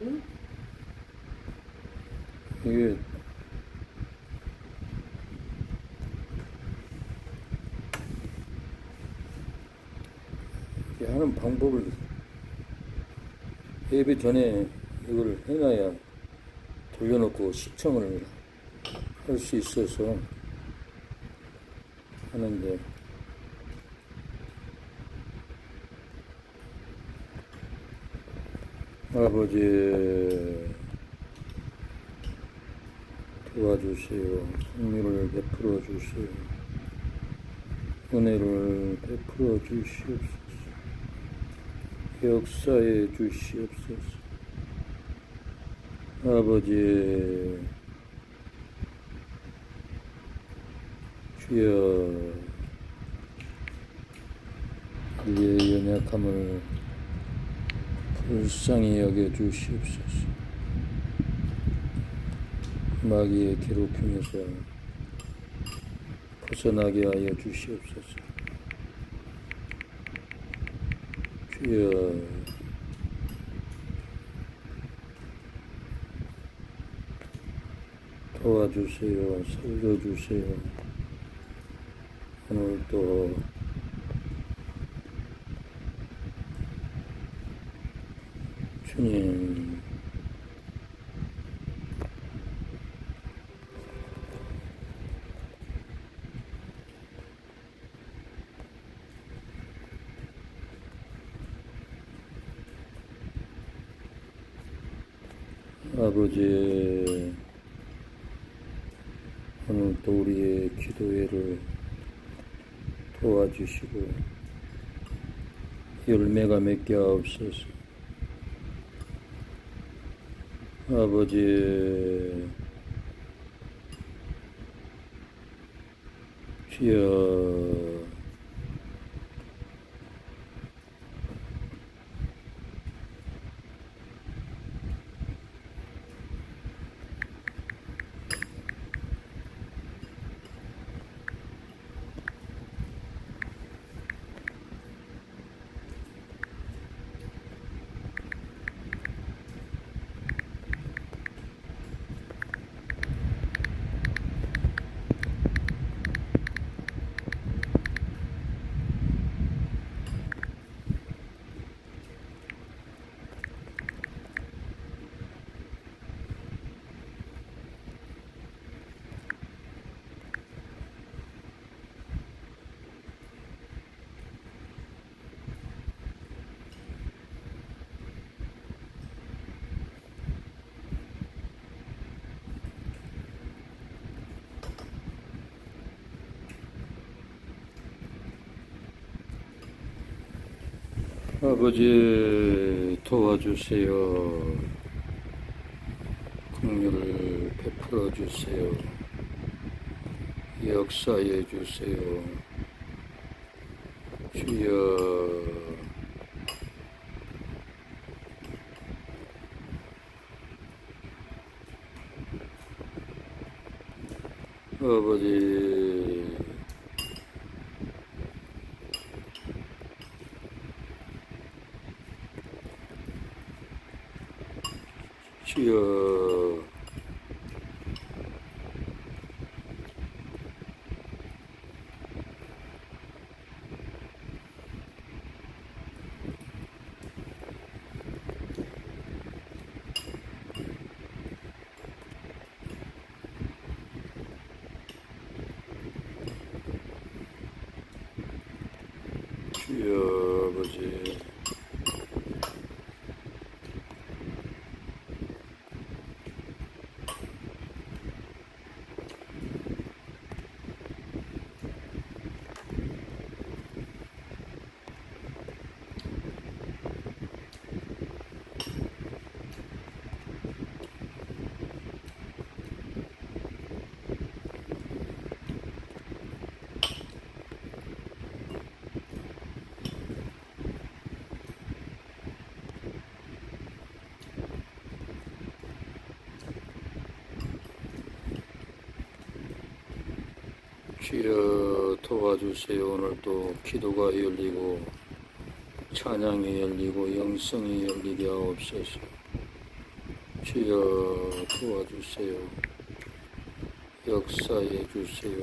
응? 이게 하는 방법을 예배 전에 이걸 해놔야 돌려놓고 시청을 할 수 있어서 하는데, 아버지 도와주세요. 승리를 베풀어 주세요. 은혜를 베풀어 주시옵소서. 역사해 주시옵소서. 아버지 주여, 우리의 연약함을 불쌍히 여겨 주시옵소서. 마귀의 괴롭힘에서 벗어나게 하여 주시옵소서. 주여, 도와주세요. 살려주세요. 오늘도 주님, 아버지, 오늘도 우리의 기도회를 도와주시고 열매가 맺게 하옵소서. 아버지 주여, 아버지 도와주세요. 긍휼을 베풀어 주세요. 역사해 주세요. 주여, 아버지 주여, 주여, 아버지 주여 도와주세요. 오늘도 기도가 열리고 찬양이 열리고 영성이 열리게 하옵소서. 주여 도와주세요. 역사해 주세요.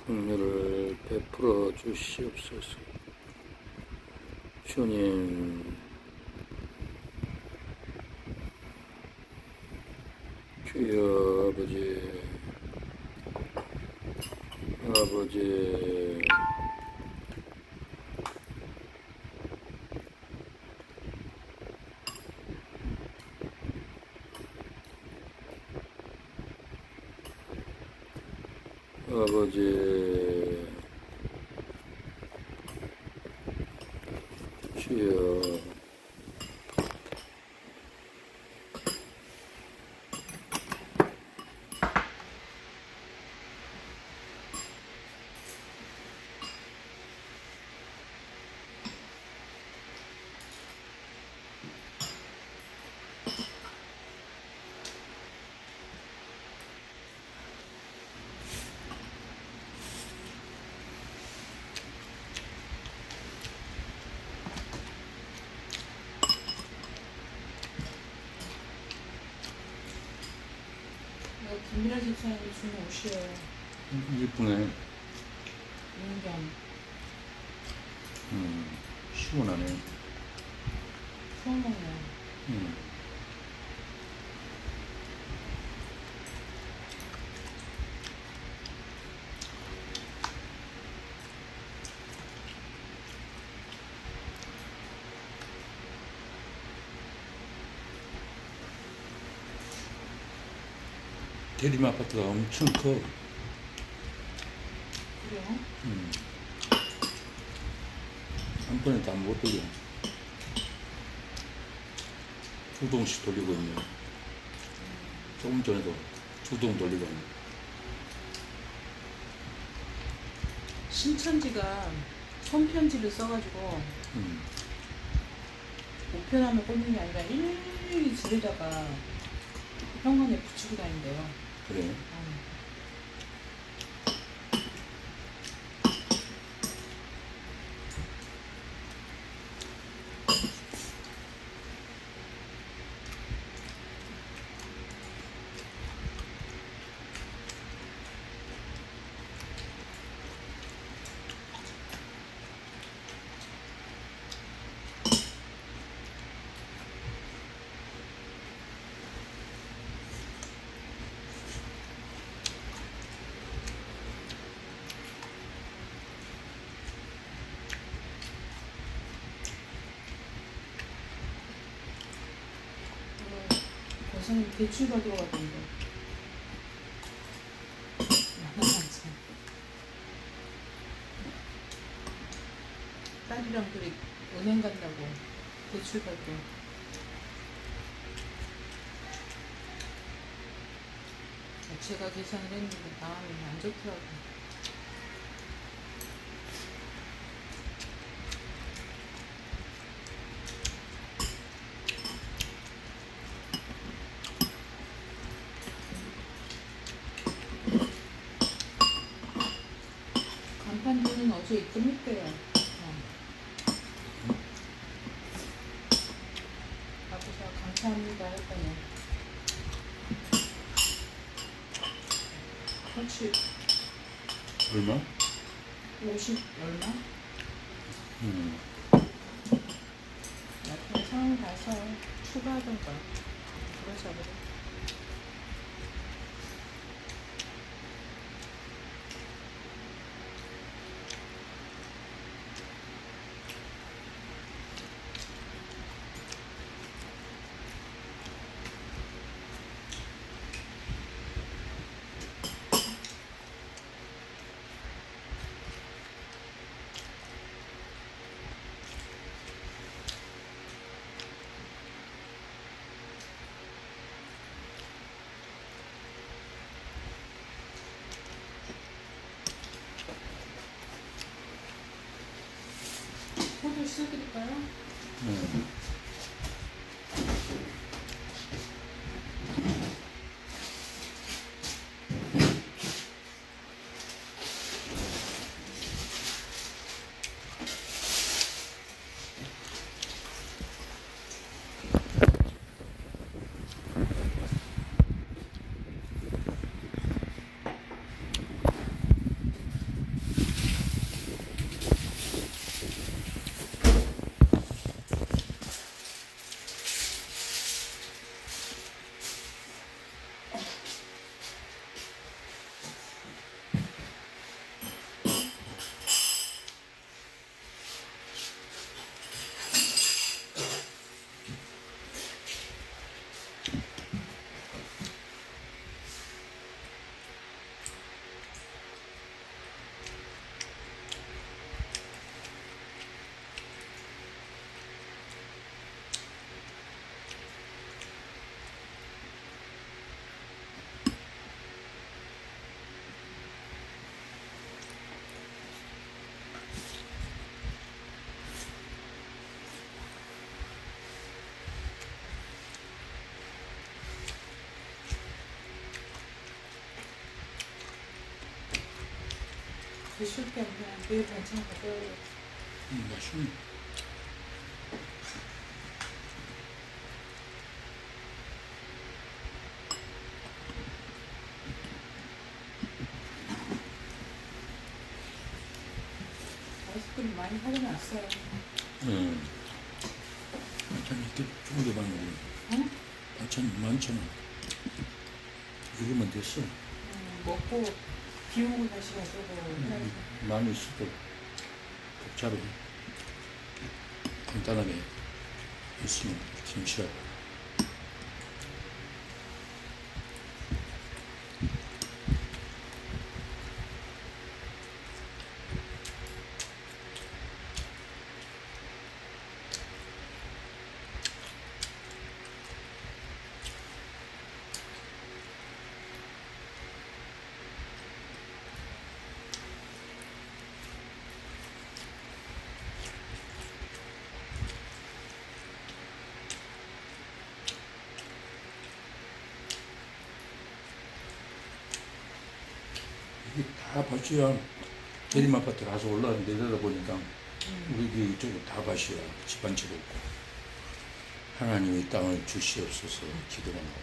긍휼을 베풀어 주시옵소서. 주님, 주여 아버지, 아버지, 주여, 김미라 집사님이 주는 옷이에요. 이쁘네. 인경. 시원하네. 수원동네. 대림 아파트가 엄청 커. 그래요? 한 번에 다 못 돌려. 두 동씩 돌리고 있네. 조금 전에도 두 동 돌리고 있네. 신천지가 손편지를 써가지고 우편함에 꽂는 게 아니라 일일이 집에다가 현관에 붙이고 다닌대요. 그래. 여사님 대출 받으러 가던데. 딸이랑 둘이 은행 간다고 대출 받고. 제가 계산을 했는데 마음이 안 좋더라고요. 간판들은 어제 입금했대요. 아버지가 감사합니다 했더니 그렇지. 얼마? 50 얼마? 나중에 상황 봐서 추가하던가 그러자 그래. 포도 씻어드릴까요? 드실 겸 그냥 내일 반찬 가져요. 맛있네. 아이스크림 많이 사려놨어요. 반찬 이렇게 좋은 게 많은데. 응? 반찬 많잖아. 이거만 됐어. 먹고 비우고 다시 가지고 해야지. 많이 있어도 복잡해. 간단하게 있으면 김치하고. 이게 다 밭이야. 대림아파트 가서 올라가는데 내려다보니까 우리 집 이쪽은 다 밭이야. 집 한 채도 없고. 하나님의 땅을 주시옵소서 기도가 나오고.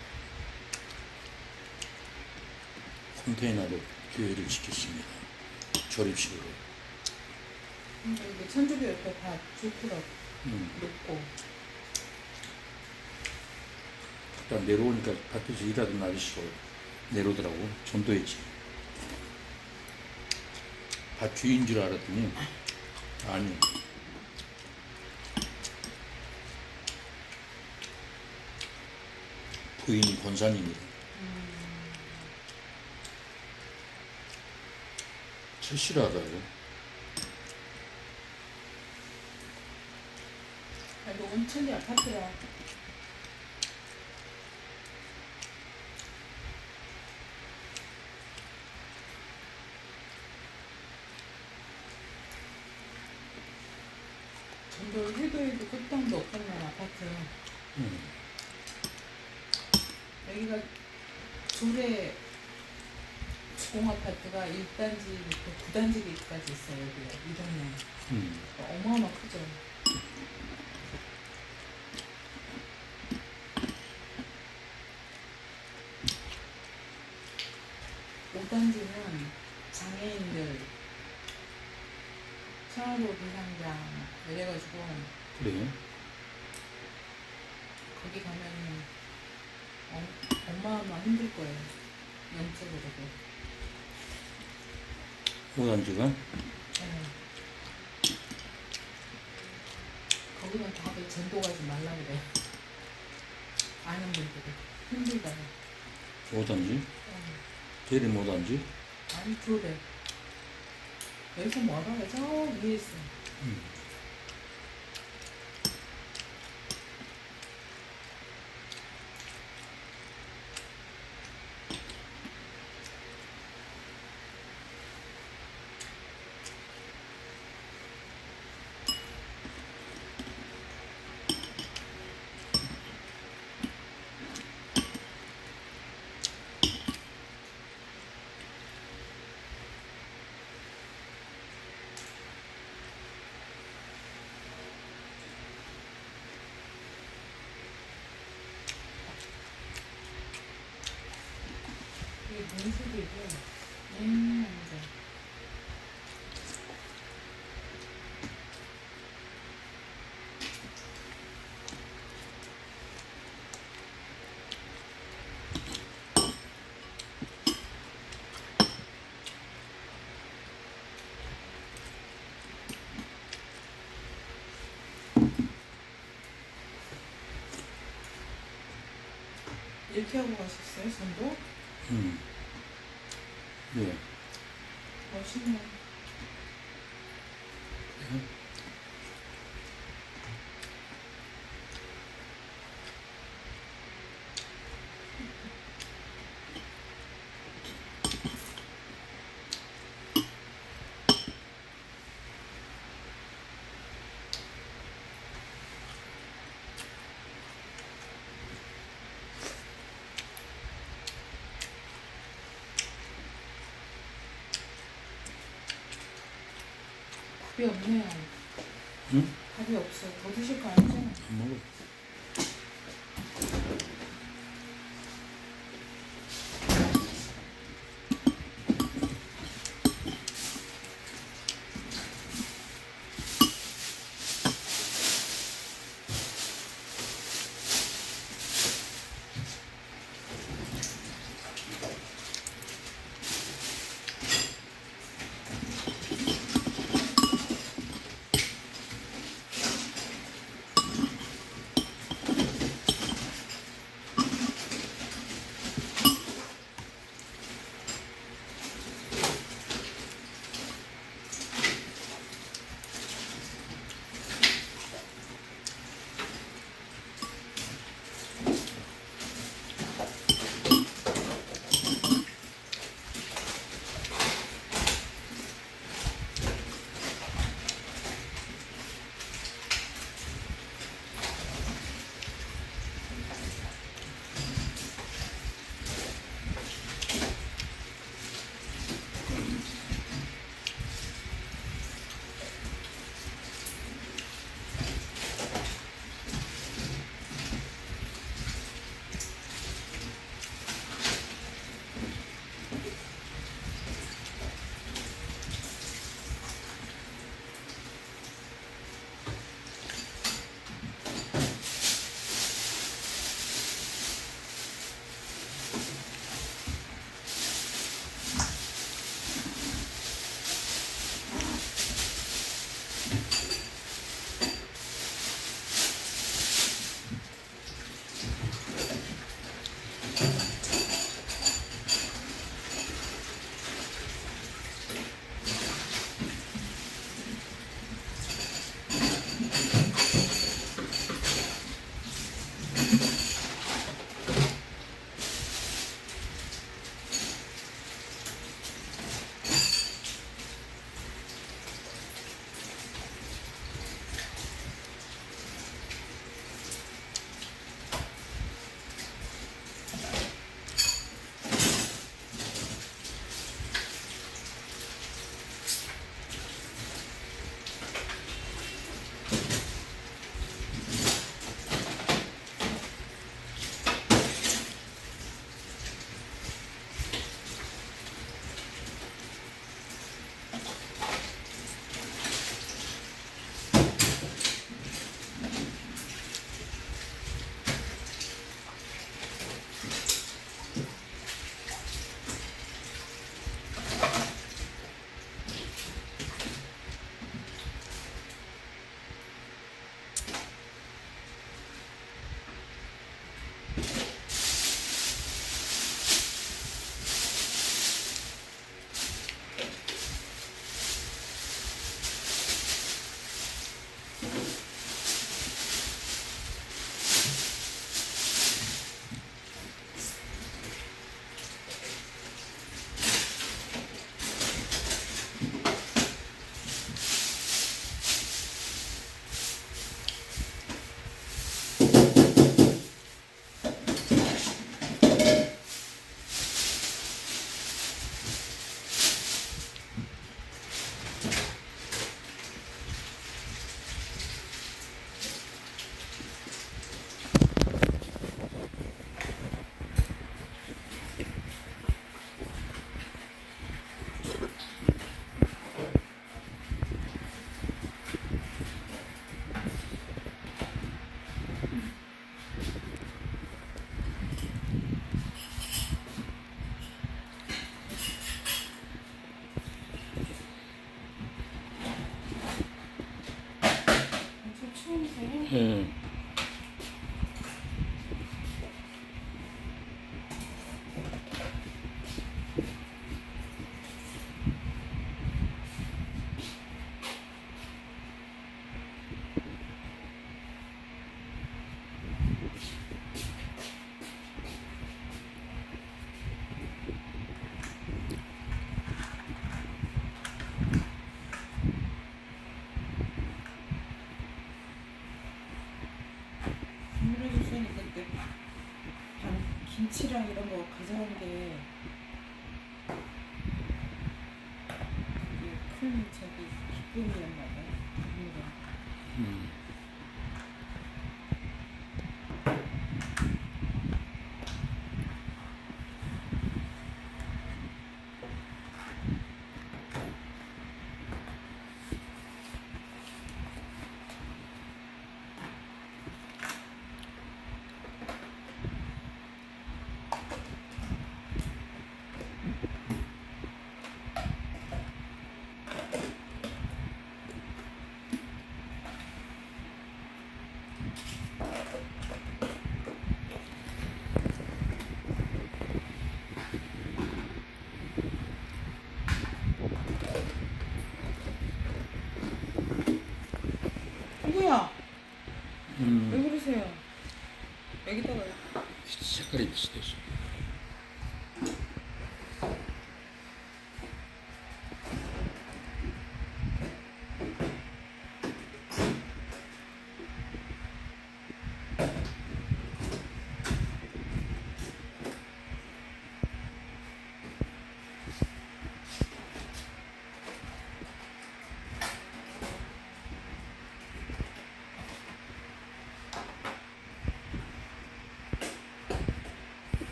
컨테이너로 교회를 짓겠습니다. 조립식으로. 이게 천주교 옆에 다 좋더라고. 높고. 딱 내려오니까 밭에서 일하던 아저씨가 내려오더라고. 전도했지. 밭 주인 줄 알았더니 아니. 부인이 권사님이래. 철실하다고. 이거 온천리 아파트라. 전도 해도 끝장도 없었나 아파트. 여기가 둘의 주공아파트가 1단지부터 9단지까지 있어요. 여기가 이 동네. 어마어마 크죠. 오단지는 장애인들 생활보 비상장 이래가지고 그래? 거기 가면 어마어마 힘들 거예요. 영적으로도. 오단지가? 네. 거기는 다들 전도 가지 말라 그래. 아는 분들이 힘들다고. 오단지? 대림 오단지? 아니 그래. 여기서 멀어요. 저 위에 있어. 이게 무슨 소리고? 이제. 이렇게 하고 가셨어요, 전도? 예. 멋있네. 밥이 없네요. 응? 밥이 없어. 더 드실 거 아니잖아. 안 먹어. 예. 주문해 주시니 그때 김치랑 이런 거 가져온 게 그게 큰 저기 기쁨이었나 봐. 색깔이 비슷해서.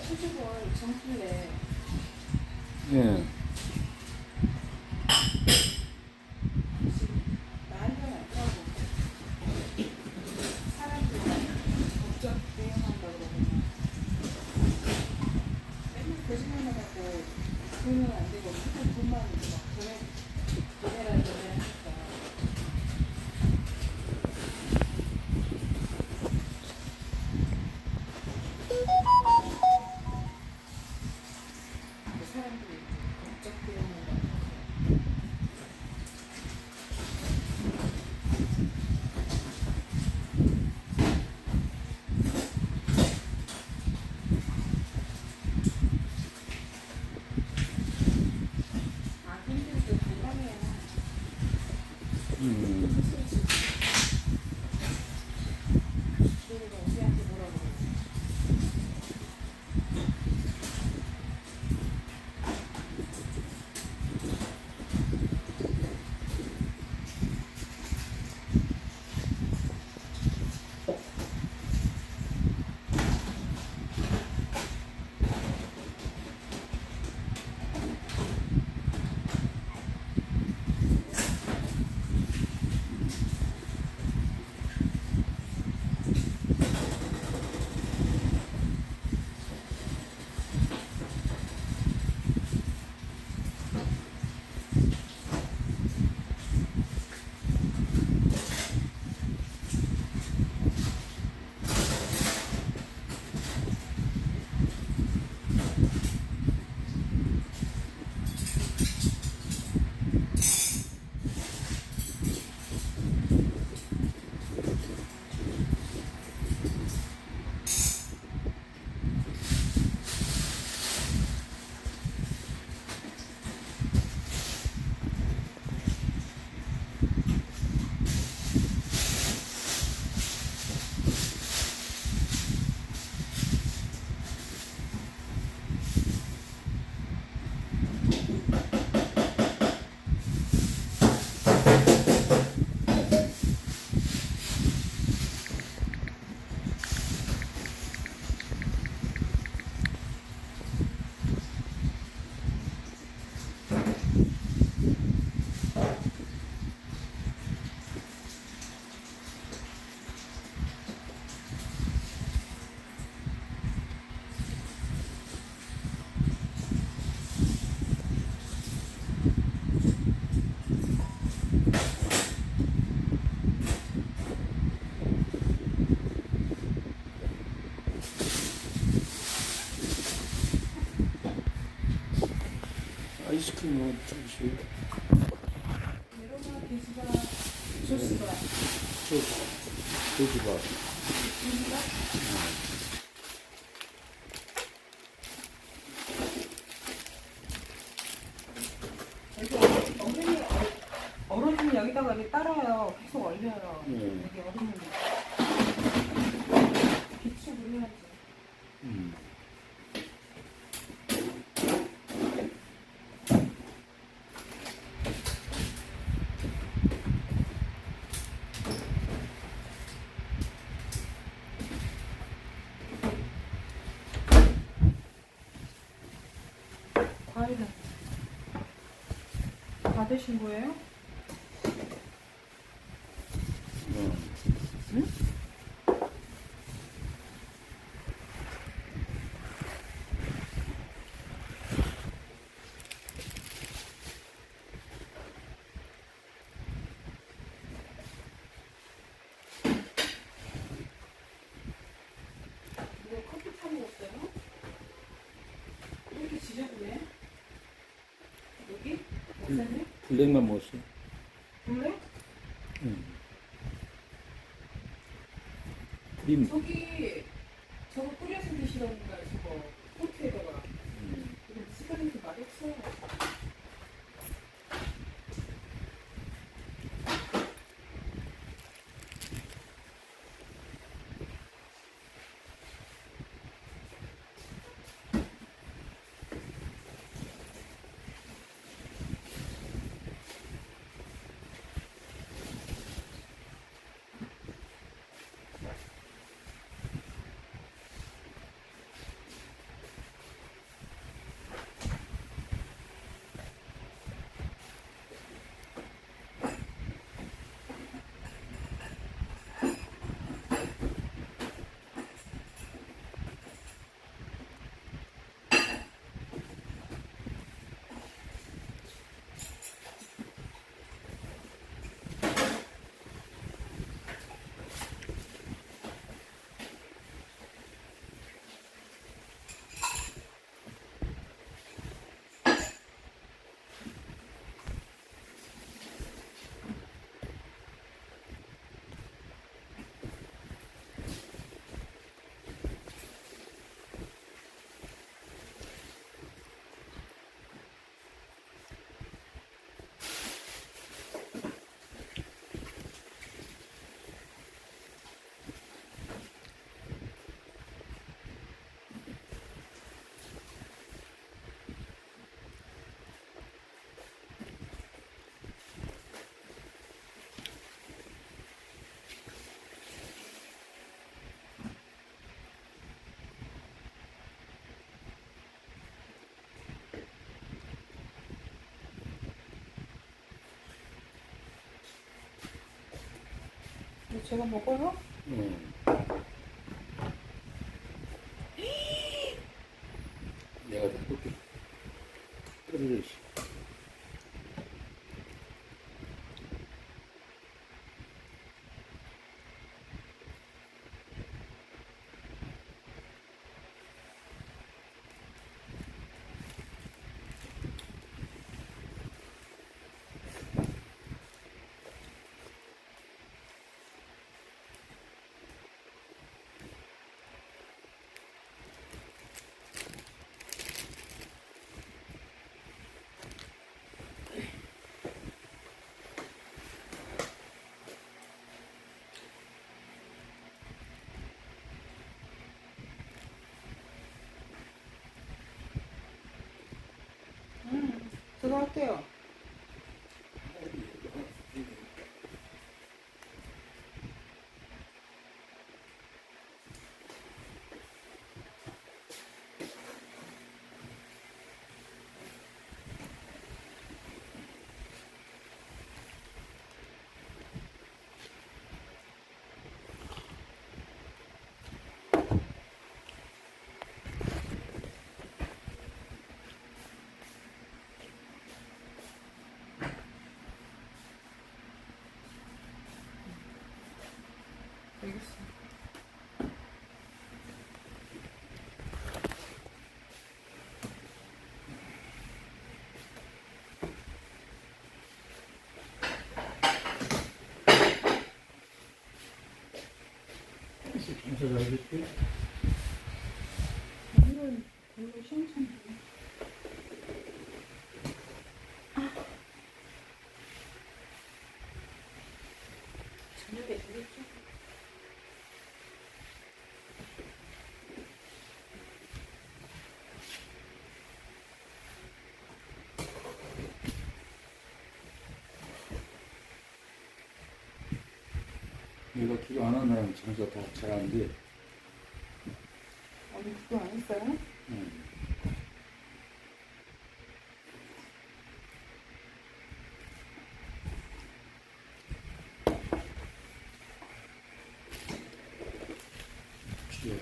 코죽을 정수에 예. 난리가 났더라고. 사람들이 법적 대응한다고 그러고 맨날 거짓말만 하고 돈은 안 되고 맨날 돈만 막 돈해라 하니까 그 사람들이 스키는 잠시 메로나 돼지가 조스가 돼지가 돼지가 여기 얼음이 얼어지면 여기다가 이렇게 따라요. 계속 얼려요. 여기 얼음이 비축을 해야지. 과일은 다 드신 거예요? 응? 뭐 커피 타 먹었어요? 왜 이렇게 지저분해? 여기? 목사님? 블랙만 먹었어요. 블랙? 크림. 저기 저거 뿌려서 드시라니까 저거 포트에다가 이거 시간이 맛없어. 이거 제가 먹어요? 내가 다 그렇게 떨어져 있어. 제가 할게요. 알겠어. 청소 잘 됐지? 오늘은 별로 시원찮네. 저녁에 되겠죠? 내가 기도 안 하는 사람 장사 다 잘 안 돼. 오늘 그거 안 했어요? 응. 필요해.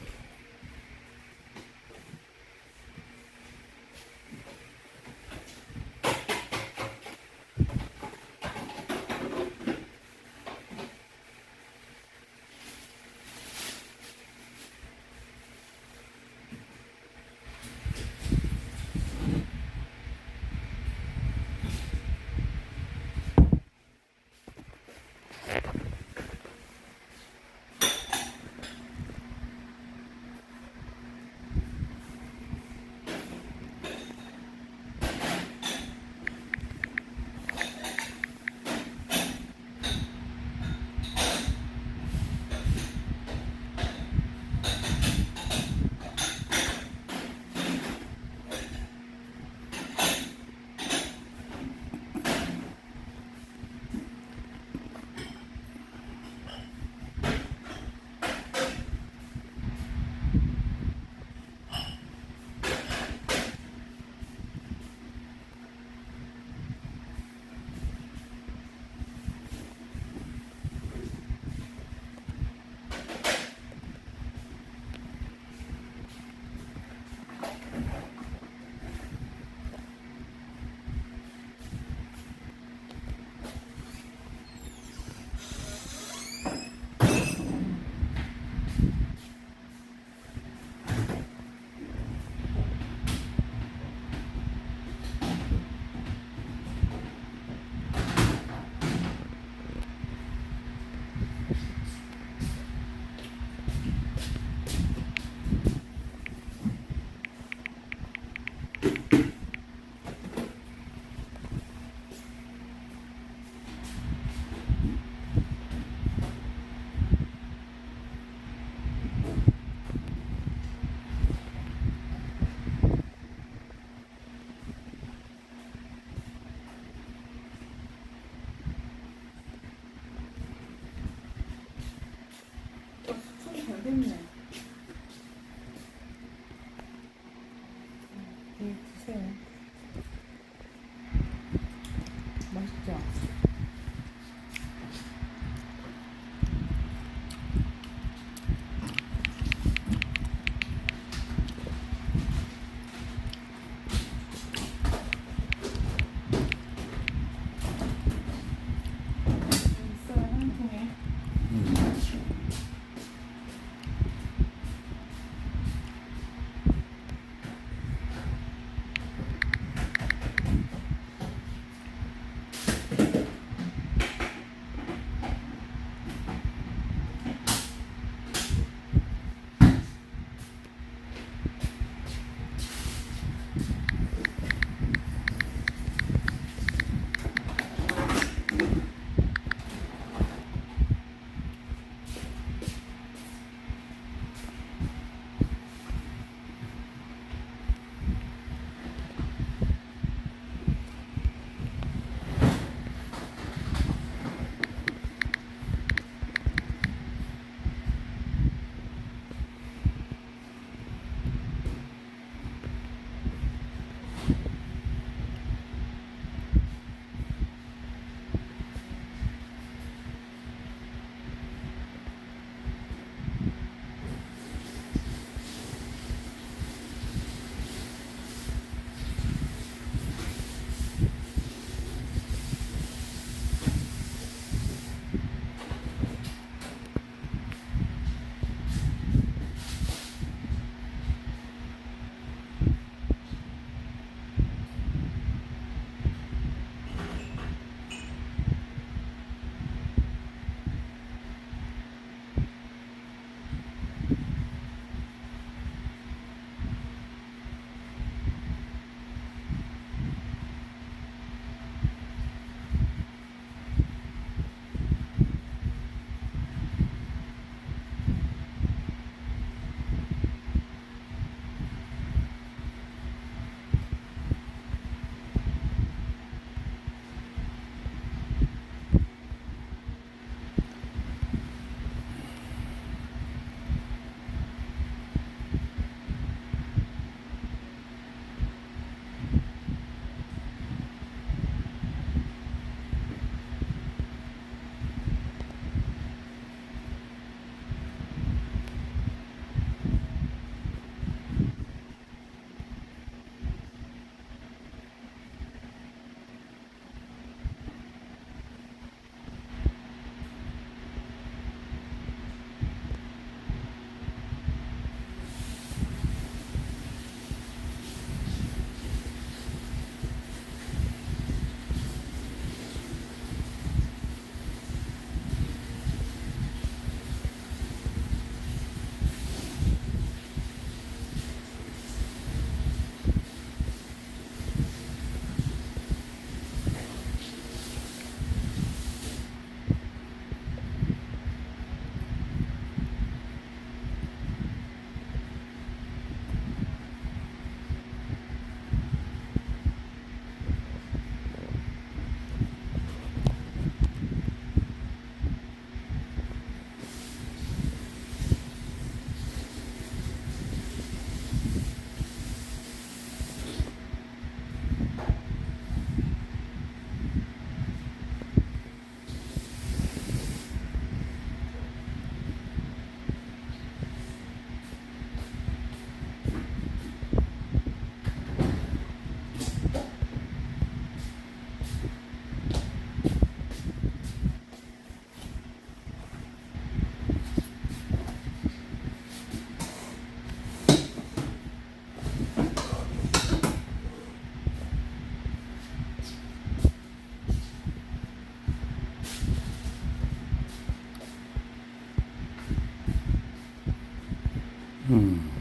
음.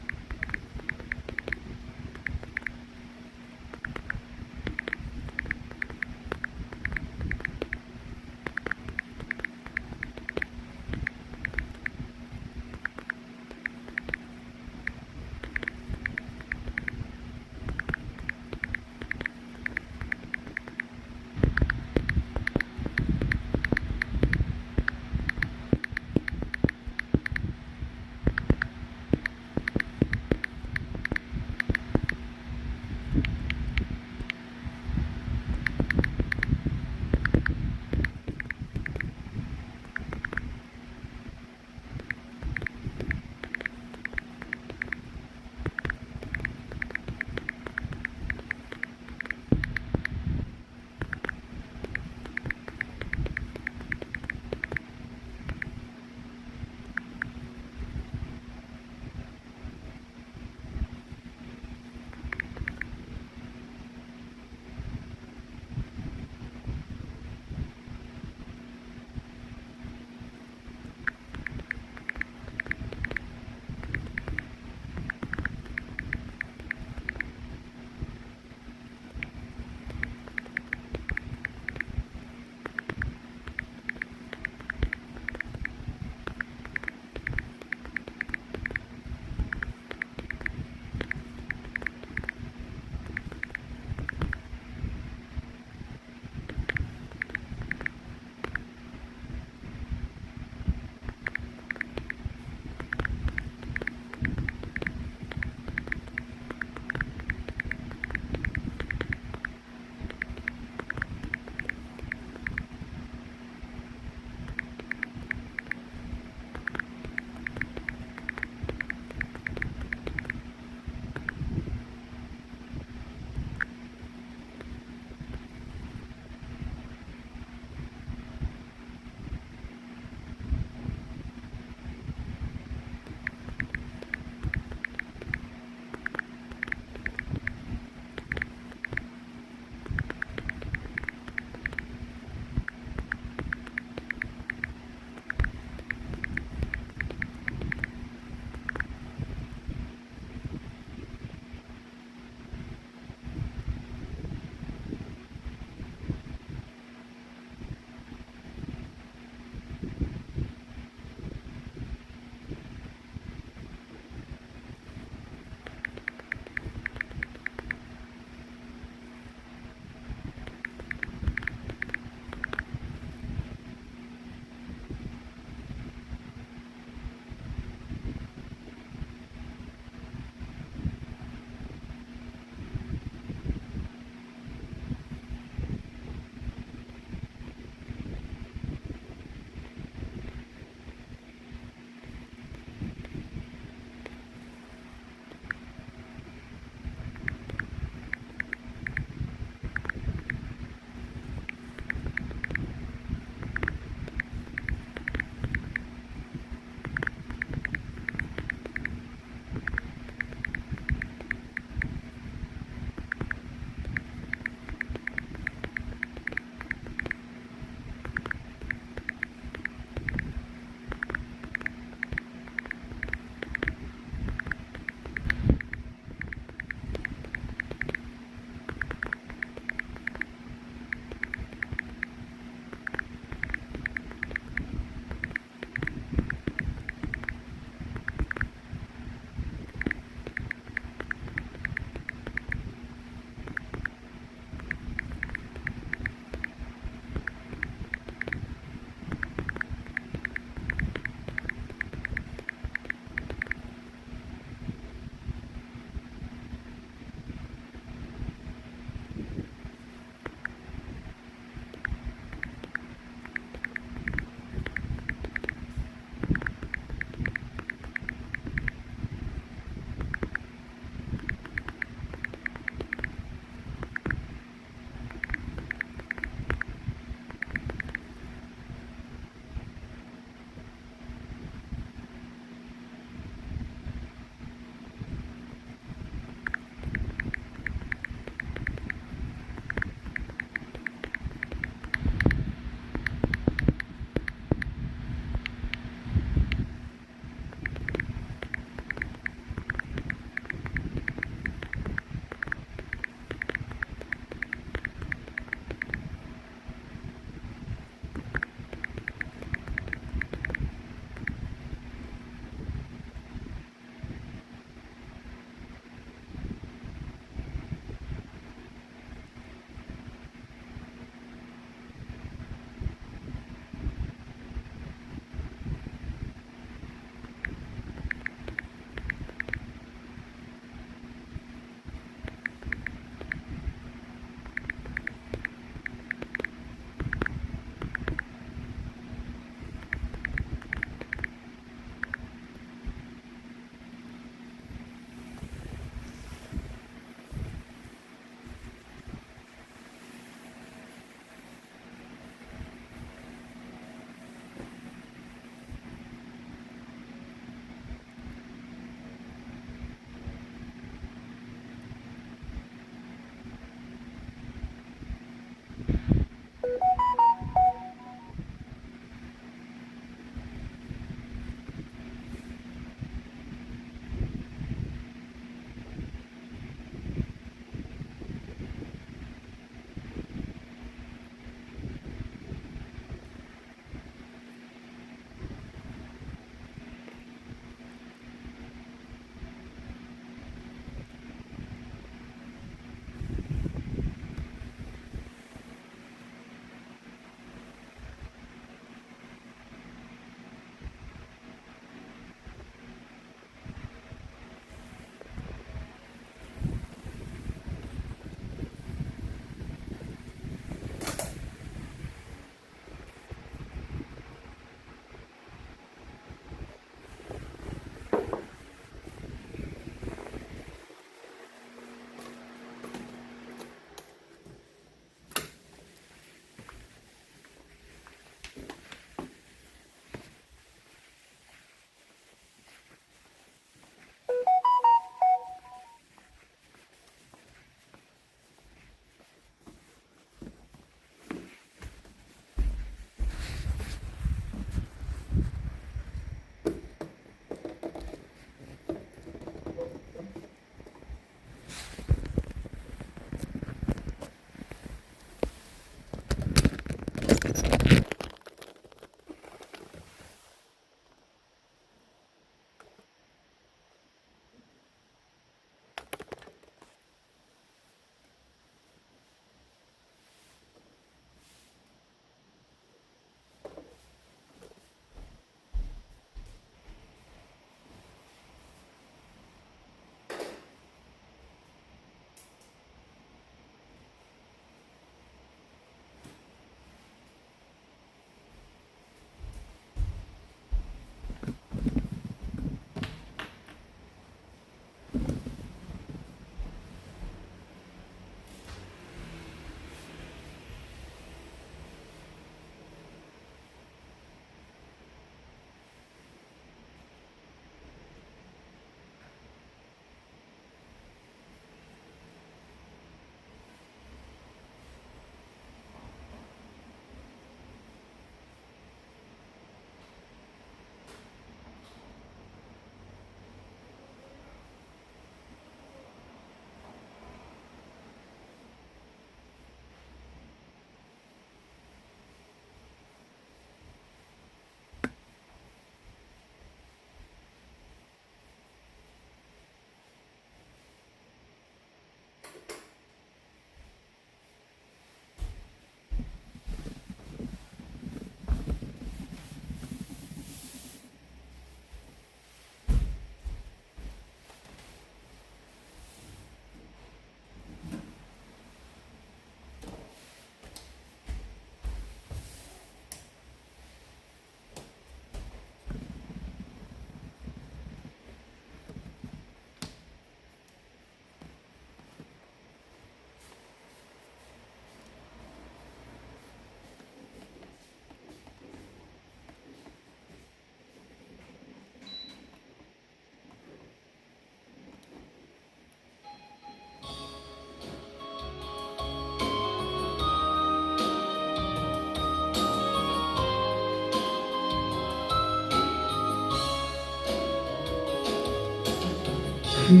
진실로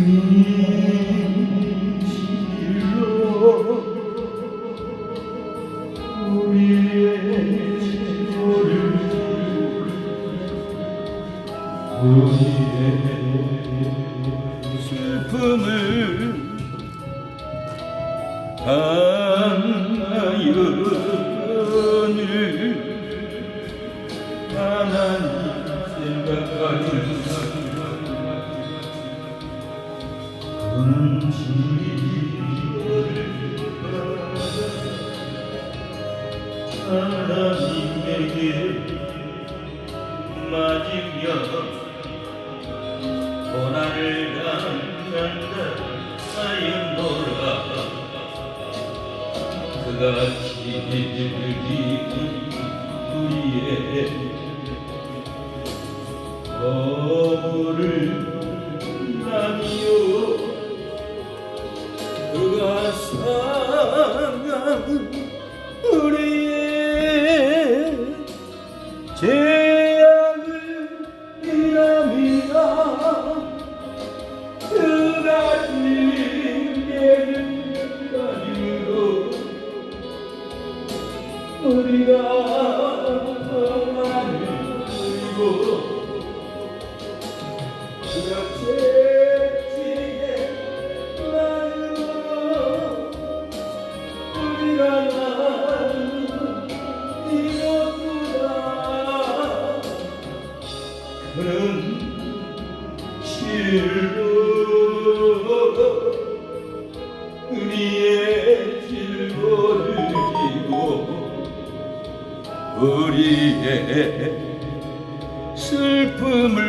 우리의 진노를 우리의 슬픔을 하나여는 하나님 생각하는 그는 진리를 하나님에게 맞으며 고난을 당한다 하였노라. 그같이 우리의 허물을 나뉘어 그가 사랑하는 우리의 죄악을 이남이라. 그가 징계를 가지고 우리가 평안을 누리고 그가 채찍에 맞으므로 우리가 이겼구나. 그는 실로 우리의 질고를 지고 우리의 슬픔을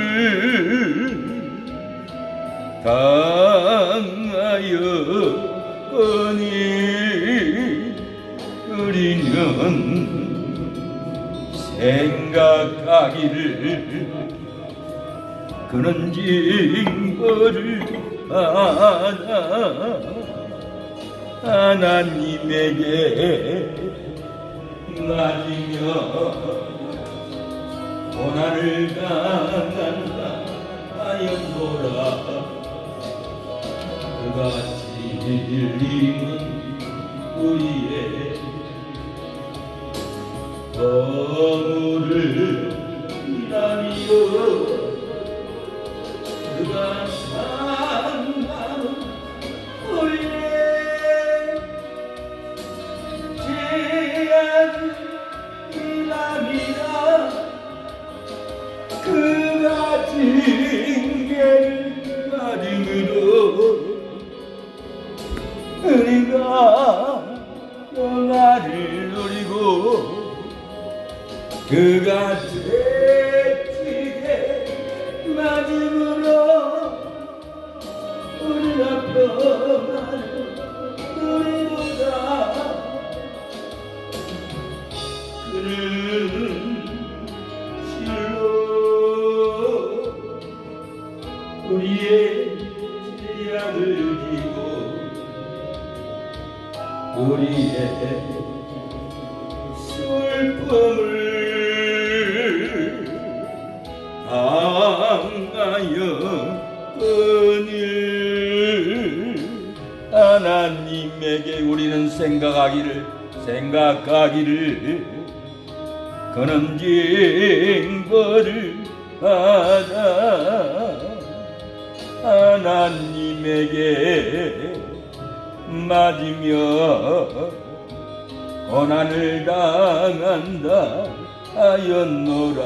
당하였거니 우리는 생각하기를 그는 징벌을 받아 하나님에게 맞으며 고난을 당한다 하였노라. 그가 진리는 우리의 허물을 나뉘어 그가 사랑하는 우리의 죄악을 이남이라. 그가 징계를 받음으로 우리가 평안을 누리고 그가 채찍에 맞음으로 우리가 평안을 누리도다. 그는 실로 우리의 죄악을 지고 우리의 슬픔을 당하였거늘. 하나님에게 우리는 생각하기를 그는 징벌을 받아 하나님에게 맞으며 고난을 당한다 하였노라.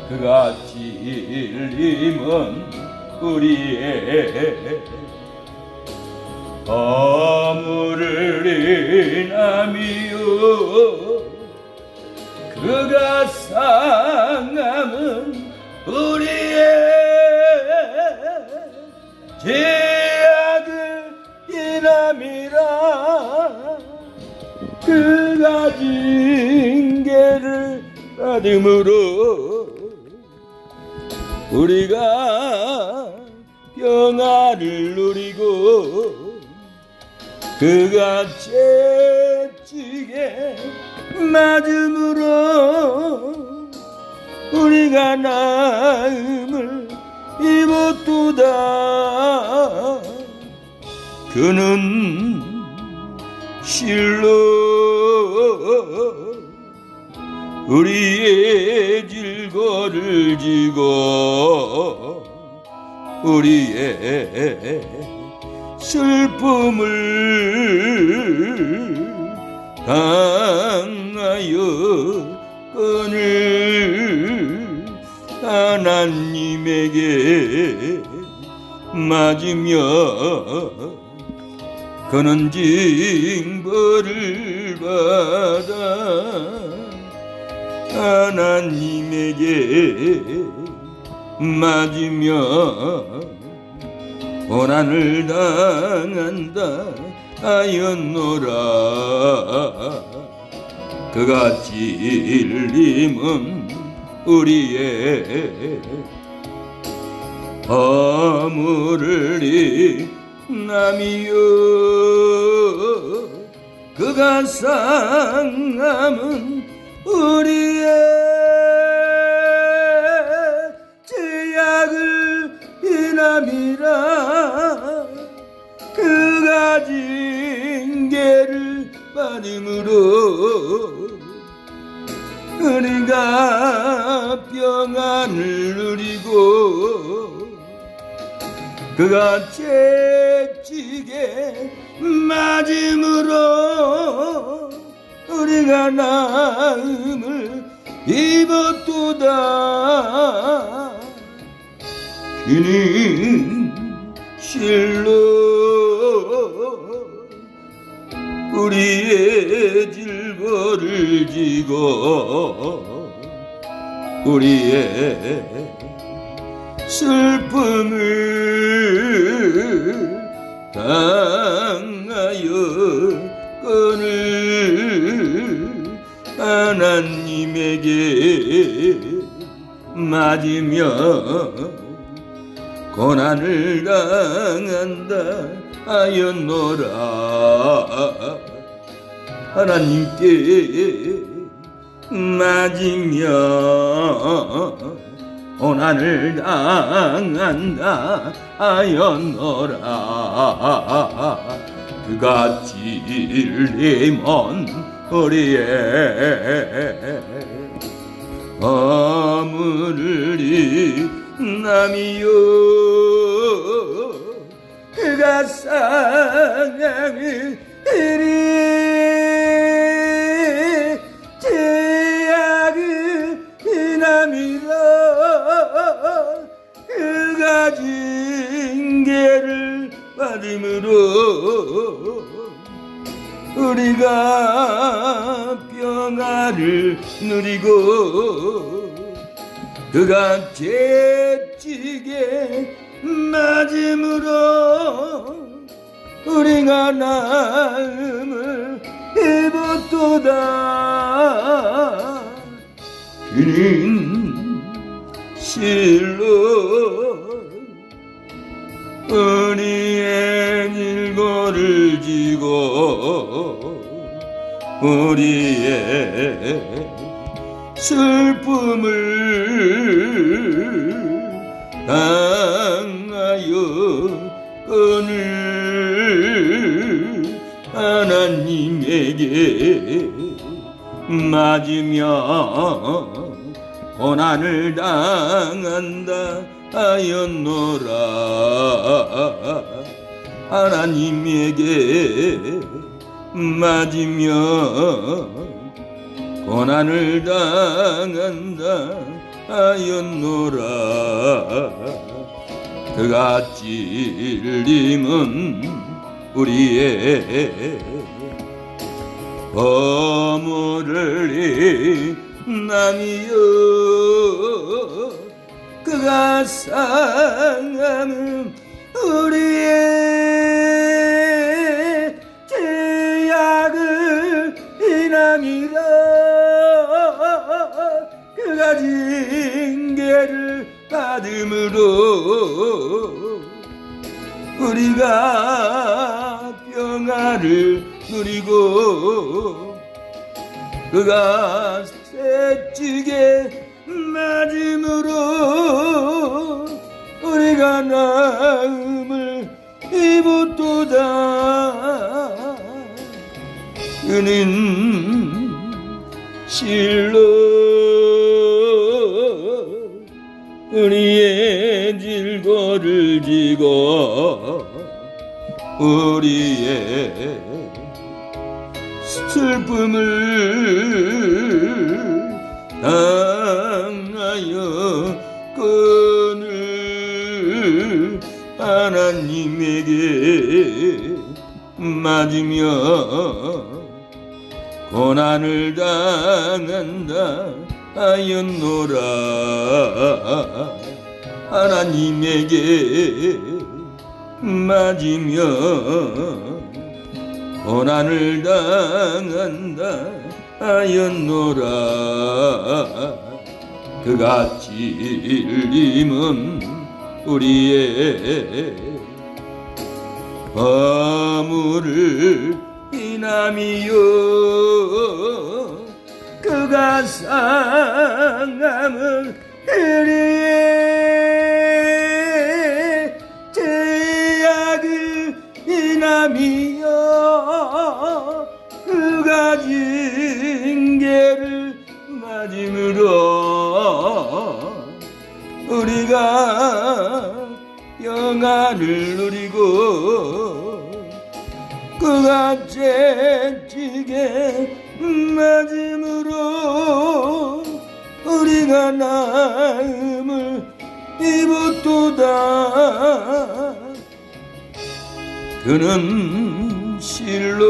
그가 찔림은 우리의 허물을 인함이요 그가 상함은 우리의 죄악을 인함이라. 그가 징계를 받음으로 우리가 평안을 누리고 그가 채찍에 맞음으로 우리가 나음을 입었도다. 그는 실로 우리의 질거를 지고 우리의 슬픔을 당하여 끈을 하나님에게 맞으며 그는 징벌을 받아 하나님에게 맞으며 고난을 당한다 하였노라. 그가 찔림은 우리의 허물을 인함이요 그가 상함은 우리의 죄악을 인함이라. 그가 징계를 받음으로 우리가 평안을 누리고 그가 채찍에 맞음으로 우리가 나음을 입었도다. 그는 실로 우리의 질거를 지고 우리의 슬픔을 당하여 끈을 하나님에게 맞으며 고난을 당한다 하였노라. 하나님께 맞으며 고난을 당한다 하였노라. 그가 찔림은 우리의 허물을 인함이요 그가 상함은 우리의 죄악을 인함이라. 그가 징계를 받음으로 우리가 평화를 누리고 그가 채찍에 맞음으로 우리가 나음을 입었도다. 그는 실로 우리의 질거를 지고 우리의 슬픔을 당하여 끈을 하나님에게 맞으며 고난을 당한다 하였노라. 하나님에게 맞으며 고난을 당한다 하였노라. 그가 찔림은 우리의 허물을 인함이요 그가 상함은 우리의 죄악을 인함이라. 그가 징계를 받음으로 우리가 평화를 누리고 그가 채찍에 맞음으로 그는 실로 우리의 질고를 지고 우리의 슬픔을 당하여 끈을 하나님에게 맞으며 고난을 당한다 하였노라. 하나님에게 맞으며 고난을 당한다 하였노라. 그가 찔림은 우리의 허물을 인함이요 그가 상함을 우리의 죄악을 인함이요 그가 징계를 맞음으로 우리가 영안을 누리고 그가 채찍에 맞음으로 우리가 나음을 입었도다. 그는 실로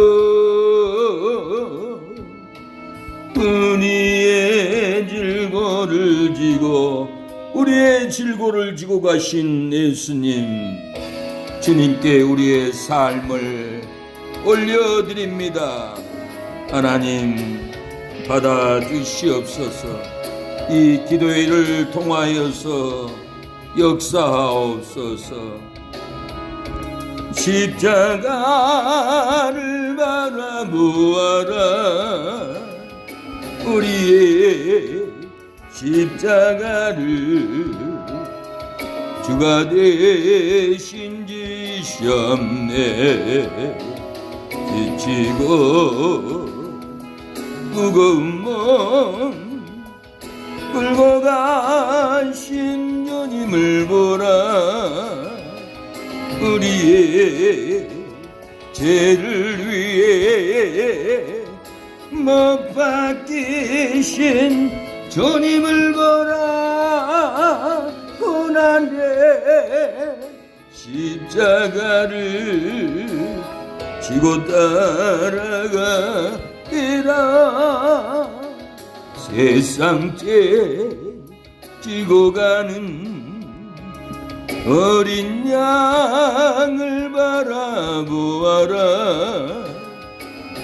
우리의 질고를 지고 우리의 질고를 지고 가신 예수님, 주님께 우리의 삶을 올려드립니다. 하나님 받아주시옵소서. 이 기도회를 통하여서 역사하옵소서. 십자가를 바라보아라. 우리의 십자가를 주가 대신 지셨네. 지치고 무거운 몸 끌고 가신 주님을 보라. 우리의 죄를 위해 못 박히신 주님을 보라. 고난의 십자가를 지고 따라가리라. 세상 죄 지고 가는 어린 양을 바라보아라.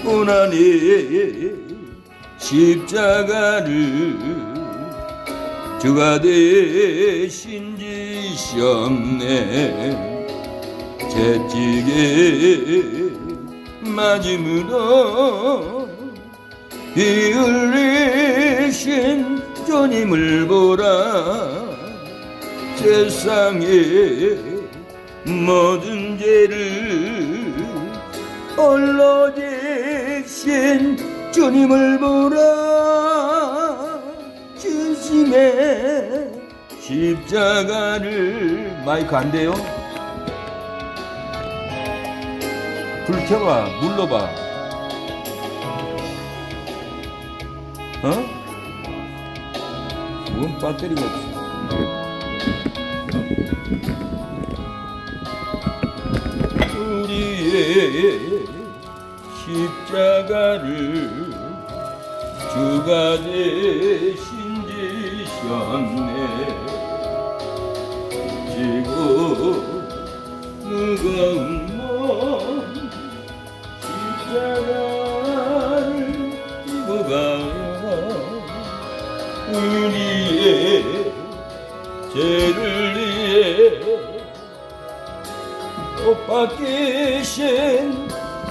고난의 십자가를 주가 대신 지셨네. 채찍에 맞음으로 피 흘리신 주님을 보라. 세상의 모든 죄를 홀로 지신 주님을 보라. 진심의 십자가를 마이크 안 돼요? 불 켜봐, 눌러봐. 어? 그건 배터리가 없어. 우리의 십자가를 주가 대신 지셨네. 지고 무거운 몸 십자가를 지고 가라. 우리의 죄를 위해 못 박히신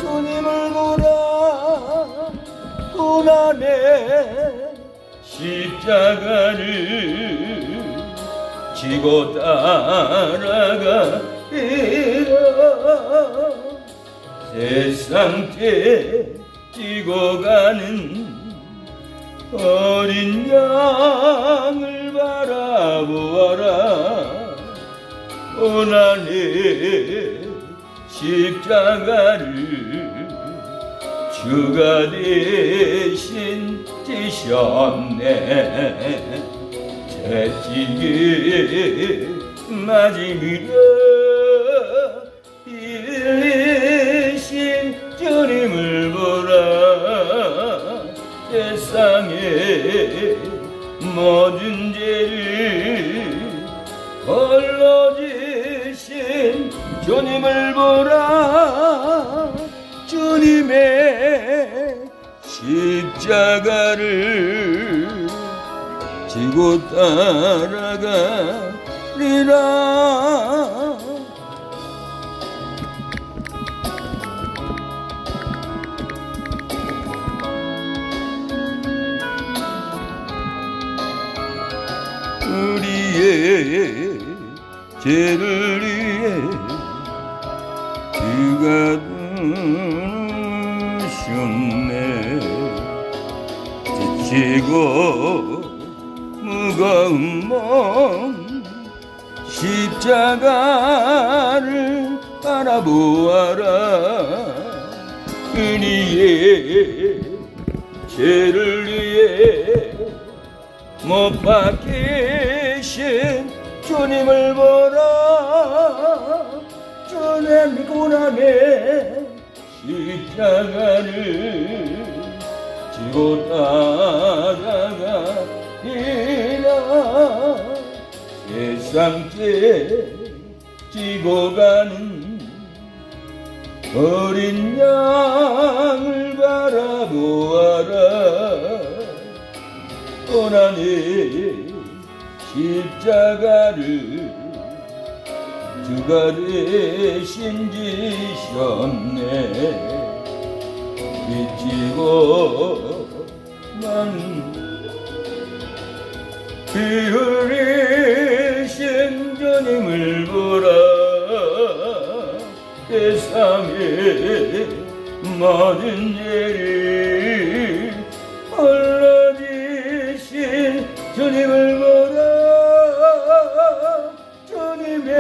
주님을 보라. 고난의 십자가를 지고 따라가리라. 세상 죄 찌고 가는 어린 양을 바라보아라. 고난의 십자가를 주가 대신 지셨네. 채찍에 맞으며 일리신 주님을 보라. 세상의 모든 죄를 홀로 지신 주님을 보라. 주님의 십자가를 지고 따라가리라. 우리의 죄를 위해 주가 주셨네. 지치고 무거운 몸 십자가를 바라보아라. 우리의 죄를 위해 못 박히신 주님을 보라. 주님 고난의 십자가를 지고 따라가리라. 세상께 지고 가는 어린 양을 바라보아라. 고난의 십자가를 주가 대신 지셨네. 미치고 난 피 흘리신 주님을 보라. 세상의 모든 죄를 홀로 지신 주님을 보라. 주님의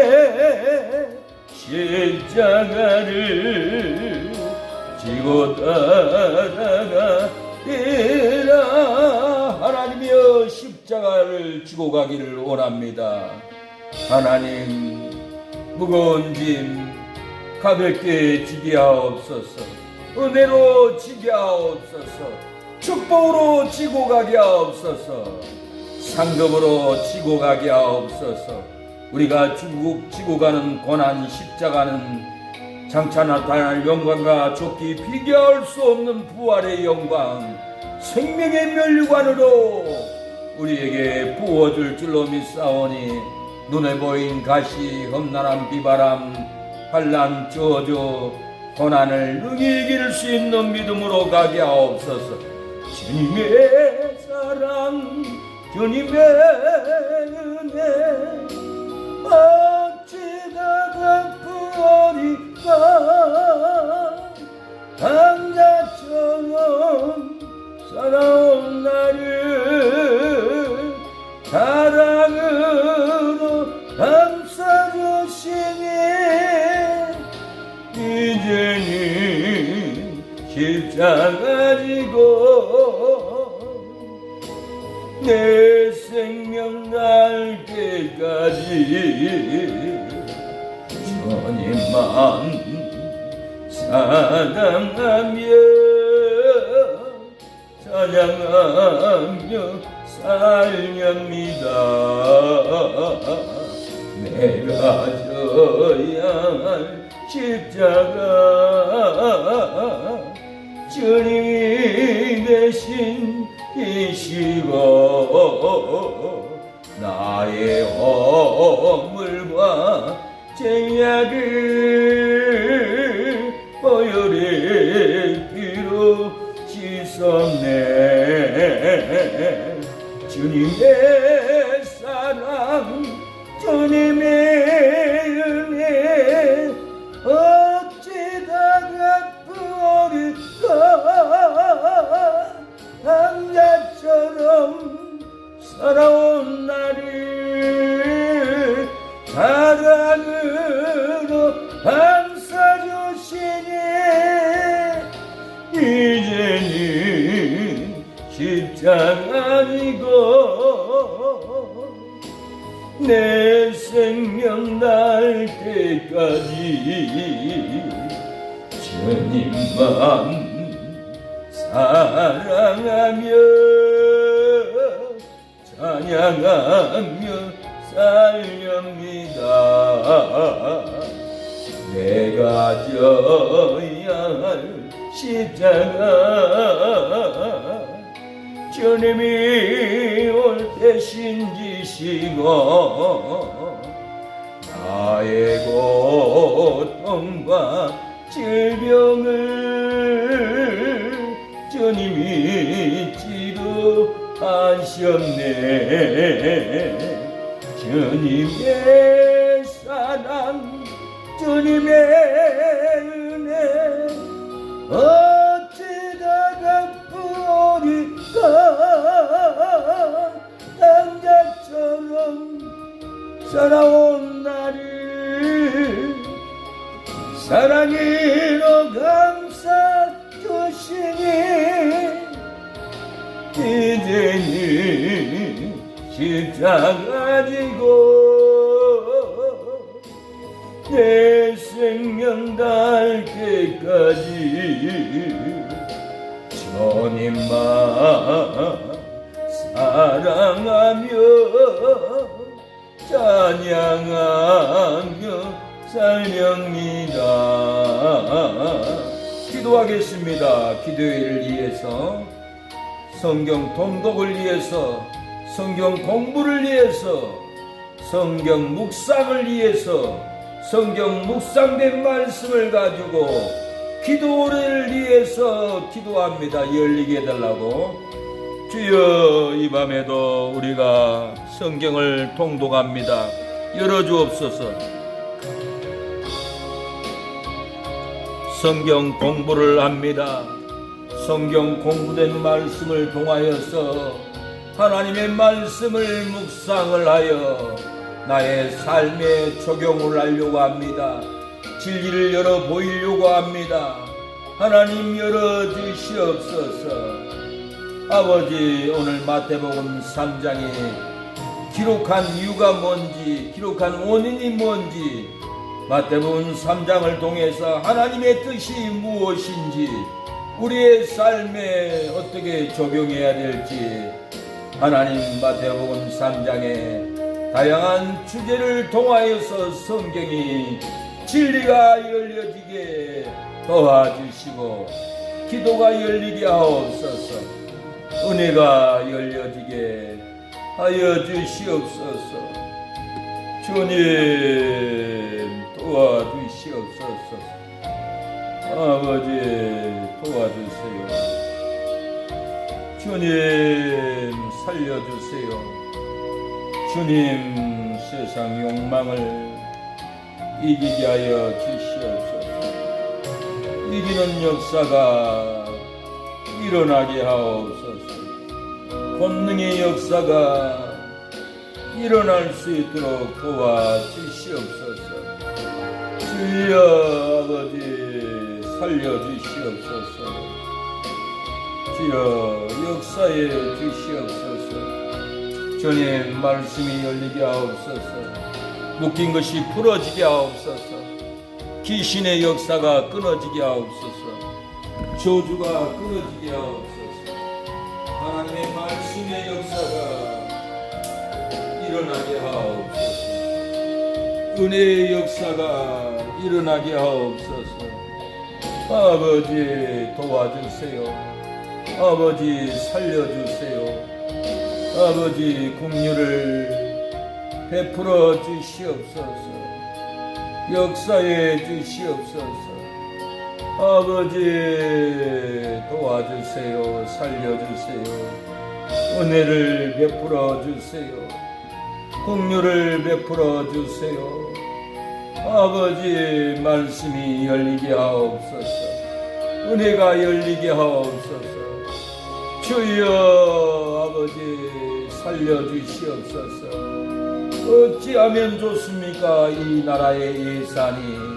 십자가를 지고 따라가리라. 하나님이여 십자가를 지고 가기를 원합니다. 하나님 무거운 짐 가볍게 지게 하옵소서. 은혜로 지게 하옵소서. 축복으로 지고 가게 하옵소서. 상급으로 지고 가게 하옵소서. 우리가 지고 가는 고난 십자가는 장차 나타날 영광과 좋게 비교할 수 없는 부활의 영광, 생명의 멸류관으로 우리에게 부어줄 줄로 믿사오니 눈에 보인 가시, 험난한 비바람, 환난, 저주, 고난을 능히 이길 수 있는 믿음으로 가게 하옵소서. 주님의 사랑, 주님의 은혜 어찌다가 부어리까. 강자처럼 살아온 나를 사랑으로 감싸주시니 이제는 십자가 지고 내 생명 날 때까지 주님만 사랑하며 찬양하며 살렵니다. 내가 져야 할 십자가 주님이 대신 이시고 나의 허물과 죄악을 보혈의 피로 씻었네. 주님의 사랑, 주님의 은혜 어찌다가 부어릴까. 내 생명 날 때까지 주님만 사랑하며 찬양하며 살렵니다. 내가 져야 할 십자가 주님이 올 대신 지시고 나의 고통과 질병을 주님이 치료하셨네. 주님의 사랑 주님의 은혜 어찌다가 우리가 당자처럼 살아온 날이 사랑으로 감싸 주시니 이제는 십자가 지고 내 생명 닿을 때까지 주님만 사랑하며 찬양하며 살렵니다. 기도하겠습니다. 기도회를 위해서, 성경 통독을 위해서, 성경 공부를 위해서, 성경 묵상을 위해서, 성경 묵상된 말씀을 가지고 기도를 위해서 기도합니다. 열리게 해달라고. 주여, 이 밤에도 우리가 성경을 통독합니다. 열어주옵소서. 성경 공부를 합니다. 성경 공부된 말씀을 통하여서 하나님의 말씀을 묵상을 하여 나의 삶에 적용을 하려고 합니다. 진리를 열어 보이려고 합니다. 하나님 열어 주시옵소서. 아버지, 오늘 마태복음 3장에 기록한 이유가 뭔지, 기록한 원인이 뭔지, 마태복음 3장을 통해서 하나님의 뜻이 무엇인지, 우리의 삶에 어떻게 적용해야 될지, 하나님 마태복음 3장에 다양한 주제를 통하여서 성경이 진리가 열려지게 도와주시고 기도가 열리게 하옵소서. 은혜가 열려지게 하여 주시옵소서. 주님 도와주시옵소서. 아버지 도와주세요. 주님 살려주세요. 주님 세상 욕망을 이기게 하여 주시옵소서. 이기는 역사가 일어나게 하옵소서. 권능의 역사가 일어날 수 있도록 도와주시옵소서. 주여 아버지 살려주시옵소서. 주여 역사해 주시옵소서. 주님 말씀이 열리게 하옵소서. 묶인 것이 풀어지게 하옵소서. 귀신의 역사가 끊어지게 하옵소서. 저주가 끊어지게 하옵소서. 하나님의 말씀의 역사가 일어나게 하옵소서. 은혜의 역사가 일어나게 하옵소서. 아버지 도와주세요. 아버지 살려주세요. 아버지 긍휼을 베풀어 주시옵소서. 역사해 주시옵소서. 아버지 도와주세요. 살려주세요. 은혜를 베풀어 주세요. 긍휼을 베풀어 주세요. 아버지 말씀이 열리게 하옵소서. 은혜가 열리게 하옵소서. 주여 아버지 살려주시옵소서. 어찌하면 좋습니까? 이 나라의 예산이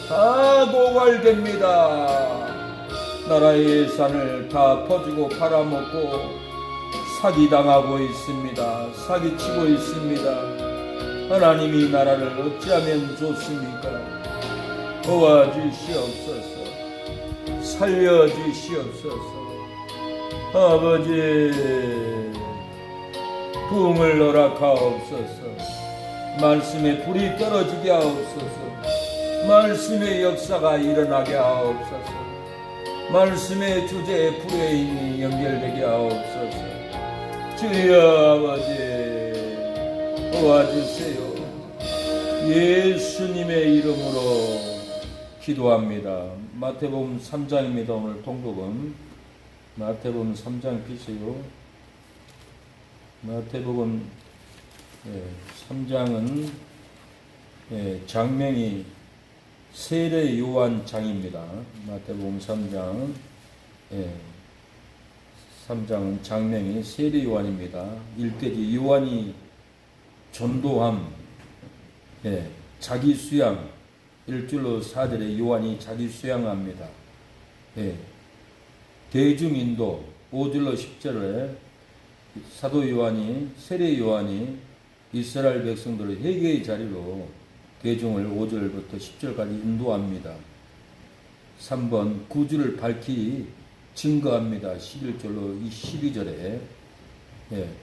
다 고갈됩니다. 나라의 예산을 다 퍼주고 팔아먹고 사기당하고 있습니다. 사기치고 있습니다. 하나님이 나라를 어찌하면 좋습니까? 도와주시옵소서. 살려주시옵소서. 아버지, 부흥을 허락하옵소서. 말씀에 불이 떨어지게 하옵소서. 말씀의 역사가 일어나게 하옵소서. 말씀의 주제에 불의 힘이 연결되게 하옵소서. 주여 아버지, 도와주세요. 예수님의 이름으로 기도합니다. 마태복음 3장입니다. 오늘 통독은 마태복음 3장 피세요. 마태복음 3장은 장명이 세례 요한 장입니다. 마태복음 3장은 장명이 세례 요한입니다. 일대기 요한이 전도함, 자기 수양, 1절로 4절에 요한이 자기 수양합니다. 대중인도 5절로 10절에 사도 요한이, 세례 요한이 이스라엘 백성들의 회개의 자리로 대중을 5절부터 10절까지 인도합니다. 3번 구주를 밝히 증거합니다. 11절로 12절에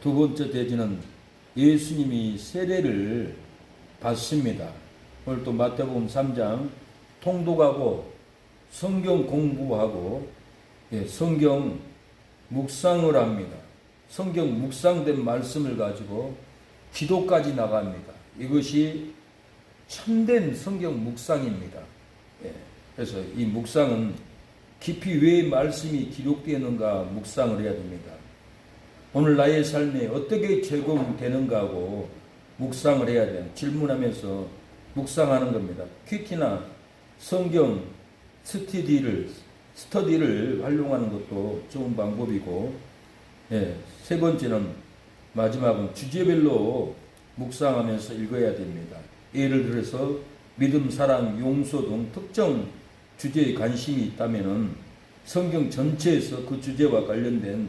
두 번째 대지는 예수님이 세례를 받습니다. 오늘 또 마태복음 3장 통독하고 성경 공부하고 성경 묵상을 합니다. 성경 묵상된 말씀을 가지고 기도까지 나갑니다. 이것이 참된 성경 묵상입니다. 그래서 이 묵상은 깊이 왜 말씀이 기록되는가 묵상을 해야 됩니다. 오늘 나의 삶에 어떻게 적용되는가 하고 묵상을 해야 돼요. 질문하면서 묵상하는 겁니다. 퀴티나 성경 스터디를 활용하는 것도 좋은 방법이고, 세 번째는 마지막은 주제별로 묵상하면서 읽어야 됩니다. 예를 들어서 믿음, 사랑, 용서 등 특정 주제에 관심이 있다면 성경 전체에서 그 주제와 관련된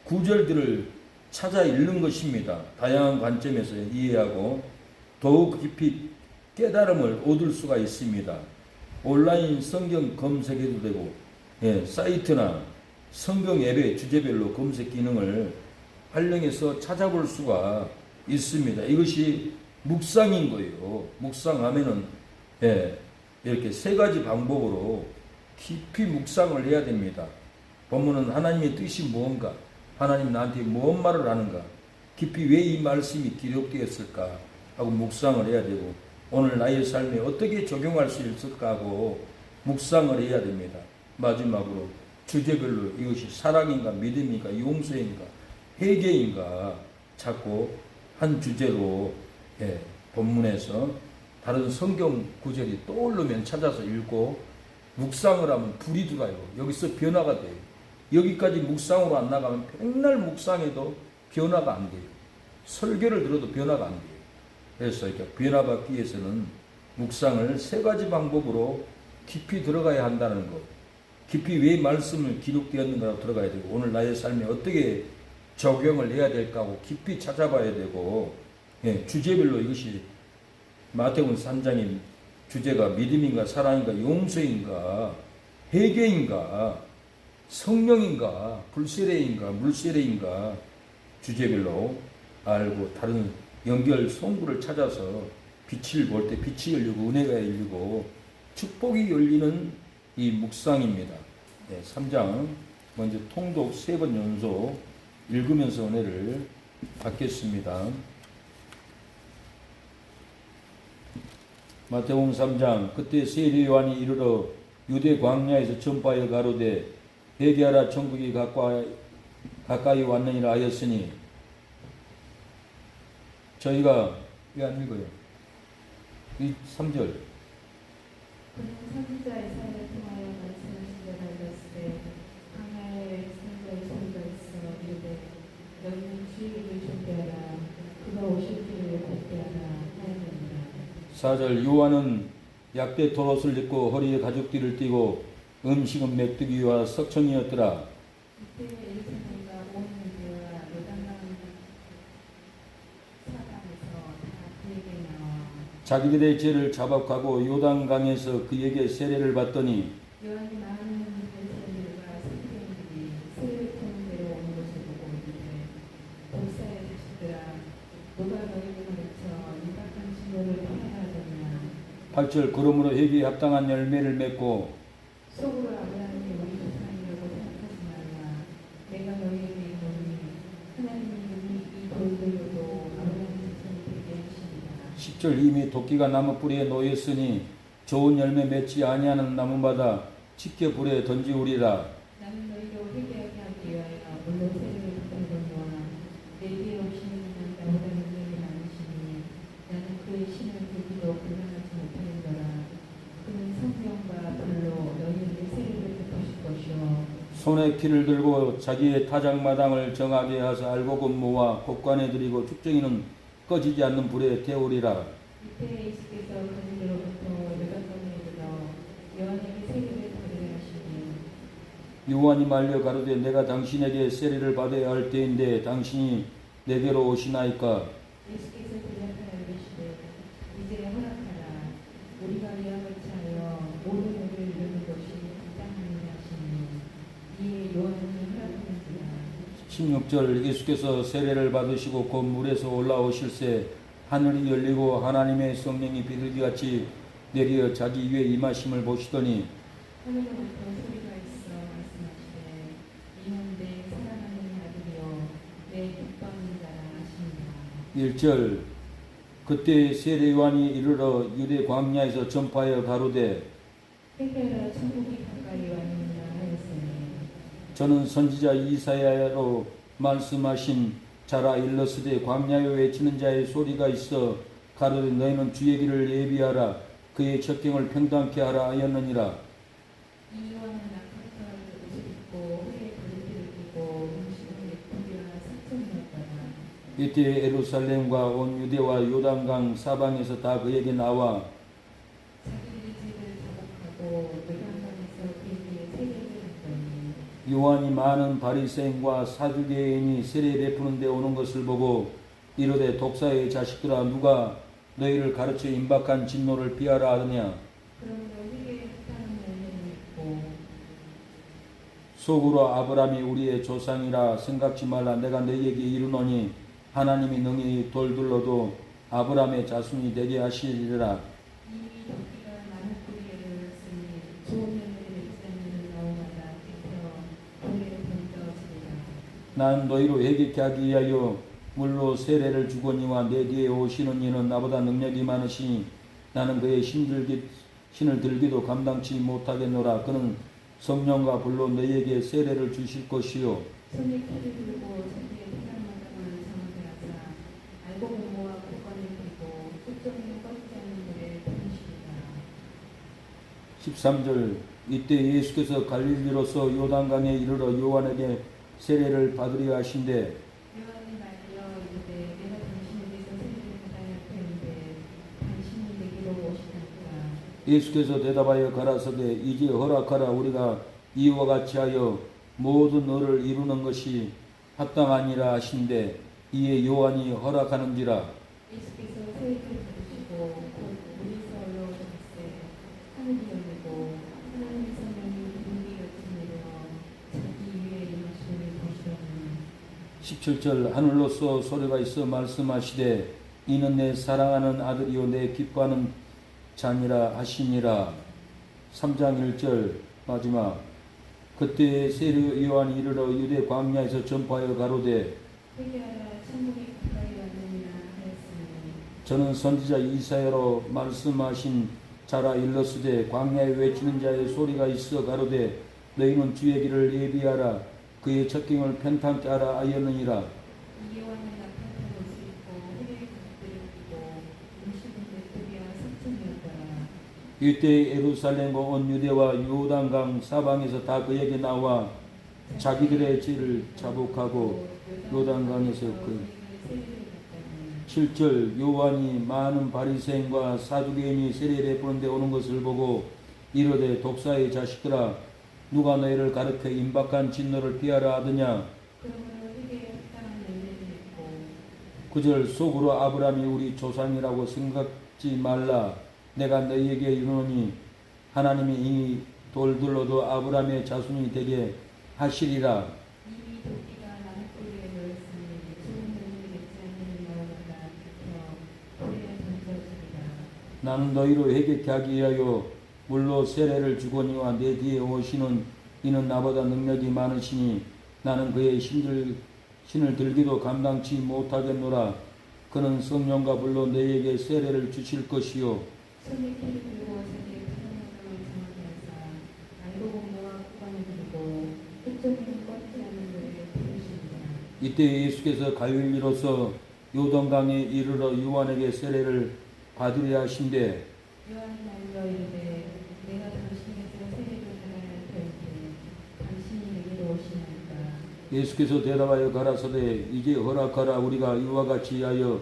구절들을 찾아 읽는 것입니다. 다양한 관점에서 이해하고 더욱 깊이 깨달음을 얻을 수가 있습니다. 온라인 성경 검색해도 되고, 사이트나 성경 앱의 주제별로 검색 기능을 활용해서 찾아볼 수가 있습니다. 이것이 묵상인 거예요. 묵상하면은 이렇게 세 가지 방법으로 깊이 묵상을 해야 됩니다. 본문은 하나님의 뜻이 무언가, 하나님 나한테 무슨 말을 하는가, 깊이 왜 이 말씀이 기록되었을까 하고 묵상을 해야 되고, 오늘 나의 삶에 어떻게 적용할 수 있을까 하고 묵상을 해야 됩니다. 마지막으로 주제별로 이것이 사랑인가, 믿음인가, 용서인가, 회개인가 자꾸 한 주제로 본문에서 다른 성경 구절이 떠오르면 찾아서 읽고 묵상을 하면 불이 들어요. 여기서 변화가 돼요. 여기까지 묵상으로 안 나가면 맨날 묵상해도 변화가 안 돼요. 설교를 들어도 변화가 안 돼요. 그래서 이렇게 변화받기 위해서는 묵상을 세 가지 방법으로 깊이 들어가야 한다는 것. 깊이 왜 말씀을 기록되었는가 들어가야 되고, 오늘 나의 삶에 어떻게 적용을 해야 될까 하고 깊이 찾아봐야 되고, 주제별로 이것이 마태복음 3장의 주제가 믿음인가, 사랑인가, 용서인가, 회개인가, 성령인가, 불세례인가, 물세례인가 주제별로 알고 다른 연결 송구를 찾아서 빛을 볼 때 빛이 열리고 은혜가 열리고 축복이 열리는 이 묵상입니다. 3장 먼저 통독 3번 연속 읽으면서 은혜를 받겠습니다. 마태복음 3장 그때 세례 요한이 이르러 유대 광야에서 전파하여 가로되 회개하라 천국이 가까이 왔느니라 하였으니, 저희가 왜 안 읽어요? 이 3절. 그는 선지자의 사를 통하여 말씀하시되 밝았으되 광야에 선지자의 소리가 있어 이르되 너희는 주의 길을 준비하라 그가 오실 길을 걷게하라 하였느니라. 4절. 요한은 약대 도롯을 입고 허리에 가죽띠를 띠고 음식은 메뚜기와 석청이었더라. 그때 엘리사가 온 유대와 요단강 사방에서 다 그에게 자기들의 죄를 자박하고 요단강에서 그에게 세례를 받더니 요한이 많은 바리새인들과 서기관들이 세례를 타는 데로 오는 것을 보고 이르되 독사의 자식들아 누가 너희를 가르쳐 임박한 진노를 피하라 하더냐. 8절 그러므로 회개에 합당한 열매를 맺고 속으로 아브라함이 우리 조상이라고 생각하지 말라. 내가 너희에게 이르노니 하나님이 이 돌들로도 아브라함의 자손이 되게 하시리라. 10절 이미 도끼가 나무 뿌리에 놓였으니 좋은 열매 맺지 아니하는 나무마다 찢겨 불에 던지우리라. 나는 너희로 회개하게 하기 위하여 물로 세례를 받으려니와 내 뒤에 오시는 이는 나보다 능력이 많으시니 나는 그의 신을 보기도 불량하지 못하는도라. 그는 성령과 불로 너희에게 세례를 베푸실 것이요 손에 피를 들고 자기의 타작마당을 정하게 하사 알곡은 모아 곡관에 들이고 축정이는 꺼지지 않는 불에 태우리라. 이때 예수께서 그들로부터 요단강에 이르러 요한에게 세례를 받으려 하시니 요한이 말려 가로되 내가 당신에게 세례를 받아야 할 때인데 당신이 내게로 오시나이까. 예수께서 대답하여 이르시되 이제 허락하라. 우리가 이와 같이 하여 옳은 일을 이루는 것이 합당하니라 하시니 이에 요한이 허락하는지라. 16절 예수께서 세례를 받으시고 곧 물에서 올라오실새 하늘이 열리고 하나님의 성령이 비둘기같이 내려 자기 위에 임하심을 보시더니 하늘로부터 소리가 있어 말씀하시되 이는 내 사랑하는 아들이요 내 기뻐하는 자라 하시니라. 1절 그때 세례 요한이 이르러 유대 광야에서 전파하여 가로되 회개하라 천국이 가까이 왔느니라 하였으니 저는 선지자 이사야로 말씀하신 자라 일러스되 광야에 외치는 자의 소리가 있어 가로되 너희는 주의 길을 예비하라 그의 첩경을 평탄케 하라 하였느니라. 이 요한은 낙하산 옷을 입고 홀에 거리띠를 끼고 음식은 예쁘기와 사천이었더라. 이때 예루살렘과 온 유대와 요단강 사방에서 다 그에게 나와 자기들의 죄를 자복하고 요단강에서 그에게 세례를 받더니 요한이 많은 바리새인과 사두개인이 세례 베푸는 데 오는 것을 보고 이르되 독사의 자식들아 누가 너희를 가르쳐 임박한 진노를 피하라 하느냐. 그러므로 회개에 합당한 열매를 맺고 속으로 아브라함이 우리의 조상이라 생각지 말라. 내가 너희에게 이르노니 하나님이 능히 돌들로도 아브라함의 자손이 되게 하시리라. 이미 덕기가 많은 뿌리를 쓰니 좋은 열매를 맺지 않는 나무마다 깨뜨려 돌에 던져지리라. 난 너희로 회개케 하기 위하여 물로 세례를 주거니와 내 뒤에 오시는 이는 나보다 능력이 많으시니 나는 그의 신을 들기도 감당치 못하겠노라. 그는 성령과 불로 너희에게 세례를 주실 것이요 손에 칼을 들고 자기의 타작마당을 정하게 하사 알고 모모와 고관을 들고 끝종이는 꺼지지 않는 물에 부으시리라. 13절 이때 예수께서 갈릴리로서 요단강에 이르러 요한에게 세례를 받으려 하신대 요한이 말하여 이르되 내가 당신에게서 세례를 받아야 할 터인데 당신이 내게로 오시나이까. 예수께서 대답하여 가라사대 이제 허락하라. 우리가 이와 같이 하여 모든 의를 이루는 것이 합당하니라 하신대 이에 요한이 허락하는지라. 예수께서 세례를 받으시고 곧 물에서 올라오셨을 하늘이 열리고 하나님의 성령이 비둘기같이 내려 자기 위에 임하심을 보시더니 17절 하늘로서 소리가 있어 말씀하시되 이는 내 사랑하는 아들이요 내 기뻐하는 자니라 하시니라. 3장 1절 마지막 그때 세례 요한이 이르러 유대 광야에서 전파하여 가로되 회개하라 천국이 가까이 왔느니라 하였으니 저는 선지자 이사야로 말씀하신 자라 일러스되 광야에 외치는 자의 소리가 있어 가로되 너희는 주의 길을 예비하라 그의 첩경을 평탄케 하라 하였느니라. 이 요한은 낙하산 옷을 입고 홀에 가죽들을 끼고 음식은 메뚜기와 석청이었더라. 이때 예루살렘과 온 유대와 요단강 사방에서 다 그에게 나와 자기들의 죄를 자복하고 요단강에서 그 7절 요한이 많은 바리새인과 사두개인이 세례 베푸는 데 오는 것을 보고 이르되 독사의 자식들아 누가 너희를 가르쳐 임박한 진노를 피하라 하더냐. 그러므로 회개에 합당한 열매를 맺고 9절 속으로 아브라함이 우리 조상이라고 말지 말라. 내가 너희에게 이르노니 하나님이 이 돌들로도 아브라함의 자손이 되게 하시리라. 이미 도끼가 나무 뿌리에 놓였으니 좋은 놈이 맺지 않는 마음보다 비켜 뿌리에 던져지리라. 나는 너희로 회개케 하기 위하여 물로 세례를 주거니와 내 뒤에 오시는 이는 나보다 능력이 많으시니 나는 그의 신을 들기도 감당치 못하겠노라. 그는 성령과 불로 너희에게 세례를 주실 것이요 손에 키를 들고 자기의 표현을 정하게 하사 알고 공부와 구간을 드리고 끝쪽에는 뻗지 않는 노래를 부르시리라. 이때 예수께서 갈릴리로서 요단강에 이르러 요한에게 세례를 받으려 하신대 요한이 말로 이르되 내가 당신에게서 세례를 받아야 할 터인데 당신이 내게로 오시나이까. 예수께서 대답하여 가라사대 이제 허락하라. 우리가 이와 같이 하여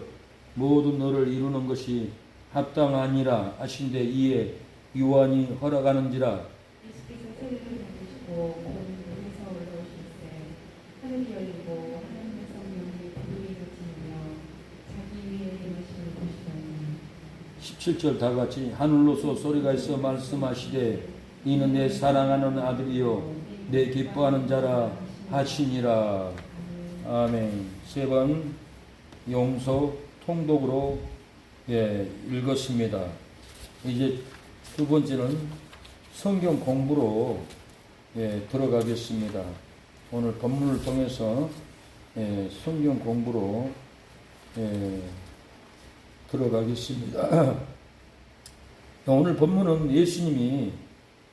모든 너를 이루는 것이 합당하니라 하신대 이에 요한이 허락하는지라. 예수께서 세례를 받으시고 물에서 올라오실세 하늘이 열리고 하나님의 성령이 부르게 그치며 자기 위에 임하시는 것이더니 17절 다같이 하늘로서 소리가 있어 말씀하시되 이는 내 사랑하는 아들이요 내 기뻐하는 자라 하시니라. 아멘. 세 번 용서 통독으로 읽었습니다. 이제 두 번째는 성경 공부로 들어가겠습니다. 오늘 본문을 통해서 성경 공부로 들어가겠습니다. 오늘 본문은 예수님이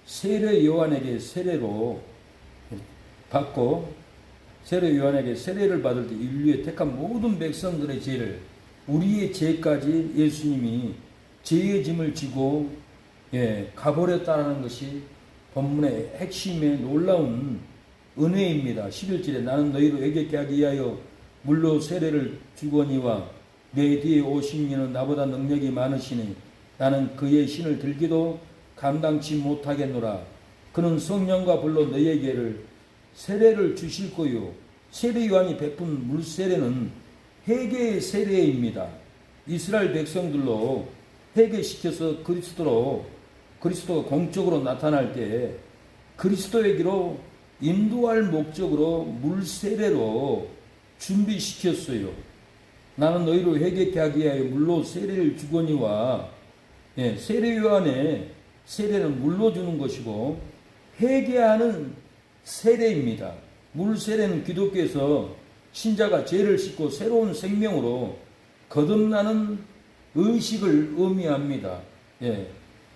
세례 요한에게 세례로 받고 세례 요한에게 세례를 받을 때 인류에 택한 모든 백성들의 죄를 우리의 죄까지 예수님이 죄의 짐을 지고 가버렸다는 것이 본문의 핵심의 놀라운 은혜입니다. 11절에 나는 너희로 회개케 하기 위하여 물로 세례를 주거니와 내 뒤에 오신 이는 나보다 능력이 많으시니 나는 그의 신을 들기도 감당치 못하겠노라. 그는 성령과 불로 너희에게를 세례를 주실 거요. 세례 요한이 베푼 물세례는 회개의 세례입니다. 이스라엘 백성들로 회개시켜서 그리스도가 공적으로 나타날 때 그리스도에게로 인도할 목적으로 물세례로 준비시켰어요. 나는 너희로 회개케 하기 위하여 물로 세례를 주거니와 세례 요한의 세례는 물로 주는 것이고 회개하는 세례입니다. 물세례는 기독교에서 신자가 죄를 씻고 새로운 생명으로 거듭나는 의식을 의미합니다.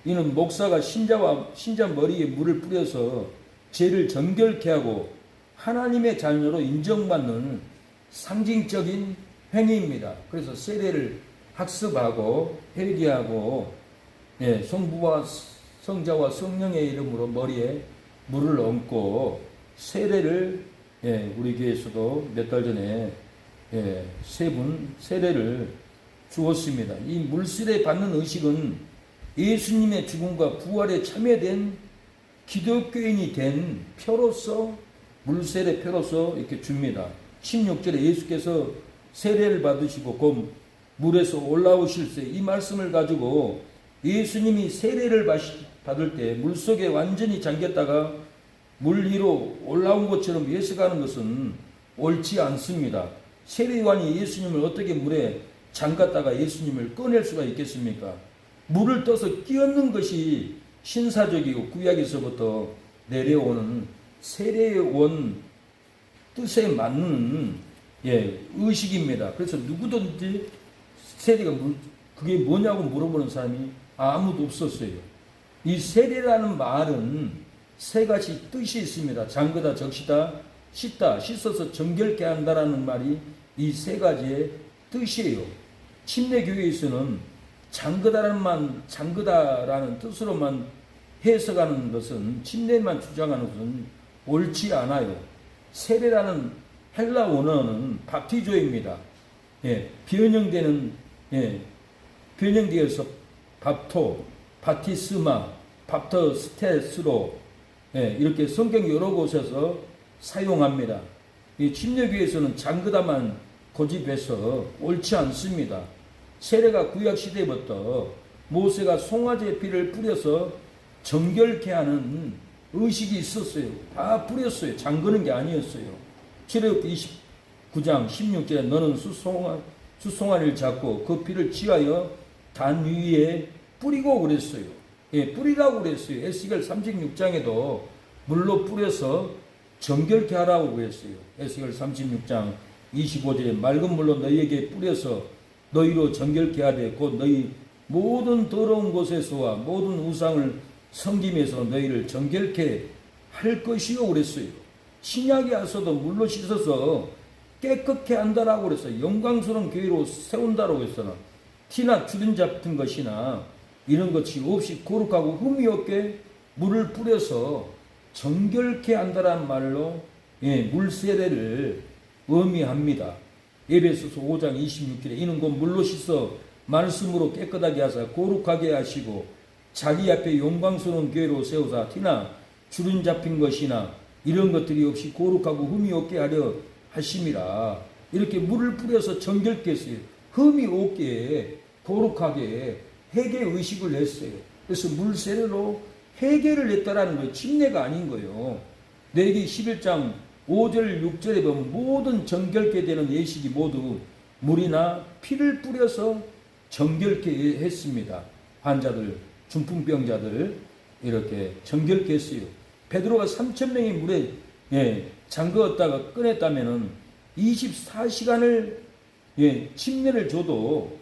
이는 목사가 신자 머리에 물을 뿌려서 죄를 정결케 하고 하나님의 자녀로 인정받는 상징적인 행위입니다. 그래서 세례를 학습하고 회개하고 성부와 성자와 성령의 이름으로 머리에 물을 얹고 세례를 우리 교회에서도 몇 달 전에 세 분 세례를 주었습니다. 이 물세례 받는 의식은 예수님의 죽음과 부활에 참여된 기독교인이 된 표로서 물세례 표로서 이렇게 줍니다. 16절에 예수께서 세례를 받으시고 곧 물에서 올라오실세 이 말씀을 가지고 예수님이 세례를 받을 때 물속에 완전히 잠겼다가 물 위로 올라온 것처럼 예수가는 것은 옳지 않습니다. 세례요한이 예수님을 어떻게 물에 잠갔다가 예수님을 꺼낼 수가 있겠습니까? 물을 떠서 끼얹는 것이 신사적이고 구약에서부터 내려오는 세례원 뜻에 맞는 의식입니다. 그래서 누구든지 세례가 그게 뭐냐고 물어보는 사람이 아무도 없었어요. 이 세례라는 말은 세 가지 뜻이 있습니다. 잠그다, 적시다, 씻다, 씻어서 정결케 한다라는 말이 이 세 가지의 뜻이에요. 침례교회에서는 잠그다라는 뜻으로만 해석하는 것은 침례만 주장하는 것은 옳지 않아요. 세례라는 헬라 원어는 밥티조입니다. 변형되어서 밥토, 바티스마, 밥터스테스로 이렇게 성경 여러 곳에서 사용합니다. 이 침례교회에서는 잠그다만 고집해서 옳지 않습니다. 세례가 구약 시대부터 모세가 송아지의 피를 뿌려서 정결케 하는 의식이 있었어요. 다 뿌렸어요. 잠그는 게 아니었어요. 출애굽기 29장 16절에 너는 수송아리를 잡고 그 피를 취하여 단 위에 뿌리고 그랬어요. 예, 뿌리라고 그랬어요. 에스겔 36장에도 물로 뿌려서 정결케 하라고 그랬어요. 에스겔 36장 25절에 맑은 물로 너희에게 뿌려서 너희로 정결케 하되 곧 너희 모든 더러운 곳에서와 모든 우상을 섬김에서 너희를 정결케 할 것이요 그랬어요. 신약에 와서도 물로 씻어서 깨끗게 한다라고 그랬어요. 영광스러운 교회로 세운다라고 했잖아. 티나 주름 잡힌 것이나 이런 것이 없이 거룩하고 흠이 없게 물을 뿌려서 정결케 한다라는 말로 물세례를 의미합니다. 에베소서 5장 26절에 이는 곧 물로 씻어 말씀으로 깨끗하게 하사 거룩하게 하시고 자기 앞에 영광스러운 교회로 세우사 티나 주름 잡힌 것이나 이런 것들이 없이 거룩하고 흠이 없게 하려 하심이라. 이렇게 물을 뿌려서 정결케 했어요. 흠이 없게 거룩하게 회개 의식을 했어요. 그래서 물세례로 회개를 했다라는 거예요. 침례가 아닌 거예요. 레위기 11장 5절 6절에 보면 모든 정결케 되는 예식이 모두 물이나 피를 뿌려서 정결케 했습니다. 환자들, 중풍병자들 이렇게 정결케 했어요. 베드로가 3,000명이 물에 잠그었다가 꺼냈다면은 24시간을 침례를 줘도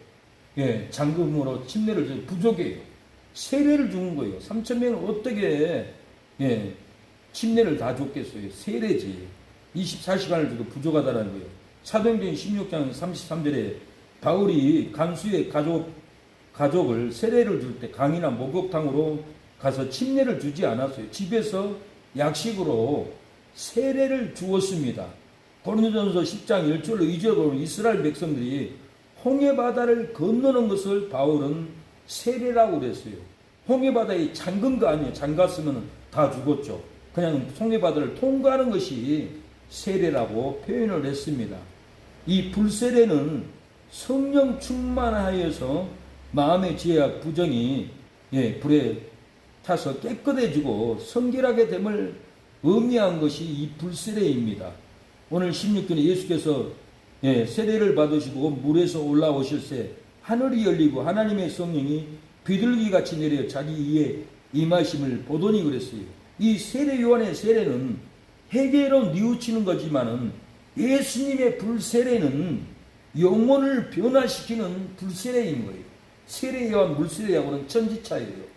잠금으로 침례를 줘도 부족해요. 세례를 주는 거예요. 3,000명을 어떻게 침례를 다 줬겠어요. 세례지. 24시간을 줘도 부족하다는 거예요. 사도행전 16장 33절에 바울이 간수의 가족을 세례를 줄 때 강이나 목욕탕으로 가서 침례를 주지 않았어요. 집에서 약식으로 세례를 주었습니다. 고린도전서 10장 1절로 2절에 보면 이스라엘 백성들이 홍해바다를 건너는 것을 바울은 세례라고 그랬어요. 홍해바다에 잠근 거 아니에요. 잠갔으면 다 죽었죠. 그냥 홍해바다를 통과하는 것이 세례라고 표현을 했습니다. 이 불세례는 성령 충만하여서 마음의 죄악 부정이 불에 타서 깨끗해지고 성결하게 됨을 의미한 것이 이 불세례입니다. 오늘 16절에 예수께서 세례를 받으시고 물에서 올라오실 때 하늘이 열리고 하나님의 성령이 비둘기같이 내려 자기 위에 임하심을 보더니 그랬어요. 이 세례 요한의 세례는 회개로 뉘우치는 거지만은 예수님의 불세례는 영혼을 변화시키는 불세례인 거예요. 세례와 물세례하고는 천지차이예요.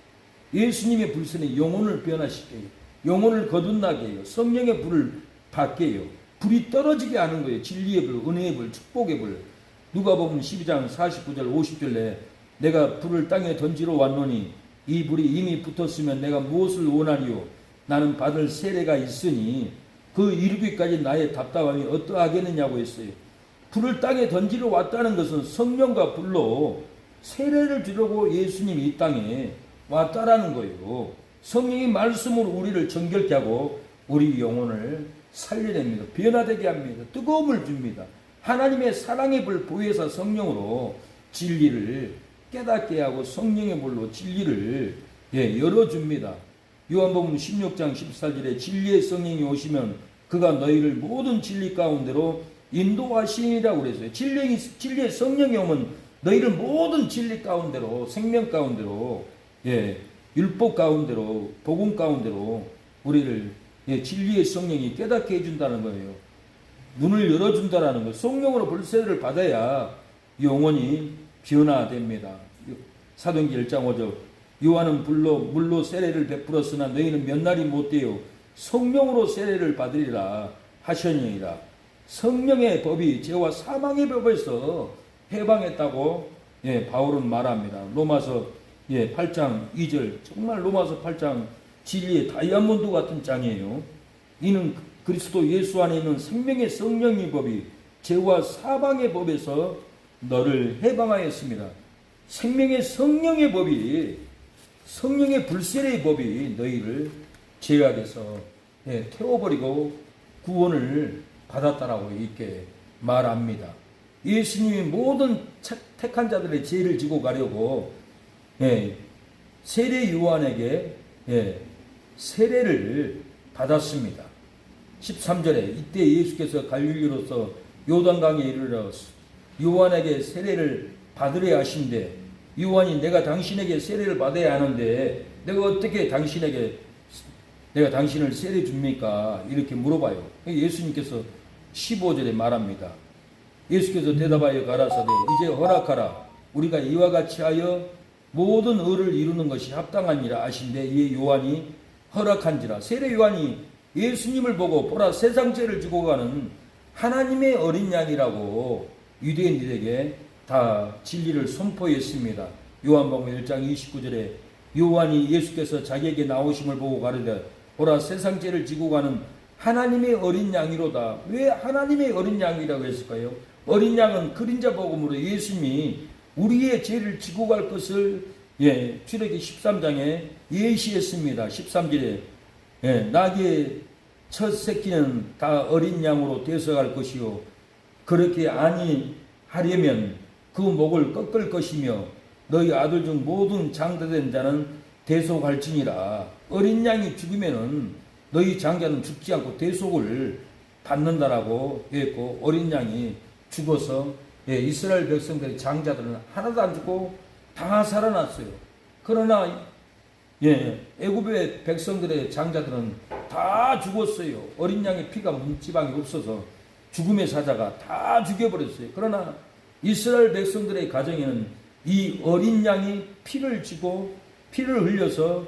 예수님의 불세례는 영혼을 변화시켜요. 영혼을 거듭나게 해요. 성령의 불을 받게 해요. 불이 떨어지게 하는 거예요. 진리의 불, 은혜의 불, 축복의 불. 누가복음 12장 49절 50절에 내가 불을 땅에 던지러 왔노니 이 불이 이미 붙었으면 내가 무엇을 원하리요? 나는 받을 세례가 있으니 그 이루기까지 나의 답답함이 어떠하겠느냐고 했어요. 불을 땅에 던지러 왔다는 것은 성령과 불로 세례를 주려고 예수님이 이 땅에 왔다라는 거예요. 성령이 말씀으로 우리를 정결케 하고 우리 영혼을 살려냅니다. 변화되게 합니다. 뜨거움을 줍니다. 하나님의 사랑의 불 보혜사 성령으로 진리를 깨닫게 하고 성령의 불로 진리를 열어줍니다. 요한복음 16장 14절에 진리의 성령이 오시면 그가 너희를 모든 진리 가운데로 인도하시니라고 그랬어요. 진리의 성령이 오면 너희를 모든 진리 가운데로, 생명 가운데로, 율법 가운데로, 복음 가운데로 우리를 진리의 성령이 깨닫게 해준다는 거예요. 눈을 열어준다라는 거예요. 성령으로 불세례를 받아야 영혼이 변화됩니다. 사도행전 1장 5절 요한은 물로 세례를 베풀었으나 너희는 몇 날이 못되어 성령으로 세례를 받으리라 하셨느니라. 성령의 법이 죄와 사망의 법에서 해방했다고 바울은 말합니다. 로마서 8장 2절 정말 로마서 8장 진리의 다이아몬드 같은 장이에요. 이는 그리스도 예수 안에 있는 생명의 성령의 법이 죄와 사망의 법에서 너를 해방하였습니다. 생명의 성령의 법이 성령의 불세례의 법이 너희를 죄악에서 태워버리고 구원을 받았다라고 이렇게 말합니다. 예수님이 모든 택한 자들의 죄를 지고 가려고 세례 요한에게 세례를 받았습니다. 13절에 이때 예수께서 갈릴리로서 요단강에 이르러 요한에게 세례를 받으려 하신대 요한이 내가 당신에게 세례를 받아야 하는데 내가 어떻게 내가 당신을 세례 줍니까? 이렇게 물어봐요. 예수님께서 15절에 말합니다. 예수께서 대답하여 가라사대 이제 허락하라. 우리가 이와 같이 하여 모든 의를 이루는 것이 합당하니라 하신대 이에 요한이 허락한지라. 세례 요한이 예수님을 보고 보라 세상 죄를 지고 가는 하나님의 어린 양이라고 유대인들에게 다 진리를 선포했습니다. 요한복음 1장 29절에 요한이 예수께서 자기에게 나오심을 보고 가르되 보라 세상 죄를 지고 가는 하나님의 어린 양이로다. 왜 하나님의 어린 양이라고 했을까요? 어린 양은 그림자 복음으로 예수님이 우리의 죄를 지고 갈 것을 출애기 13장에 예시했습니다. 13절에 나귀의 첫 새끼는 다 어린 양으로 되어갈 것이요 그렇게 아니하려면 그 목을 꺾을 것이며 너희 아들 중 모든 장자된 자는 대속할지니라. 어린 양이 죽으면은 너희 장자는 죽지 않고 대속을 받는다라고 했고 어린 양이 죽어서 이스라엘 백성들의 장자들은 하나도 안 죽고 다 살아났어요. 그러나 애굽의 백성들의 장자들은 다 죽었어요. 어린 양의 피가 문지방이 없어서 죽음의 사자가 다 죽여버렸어요. 그러나 이스라엘 백성들의 가정에는 이 어린 양이 피를 지고 피를 흘려서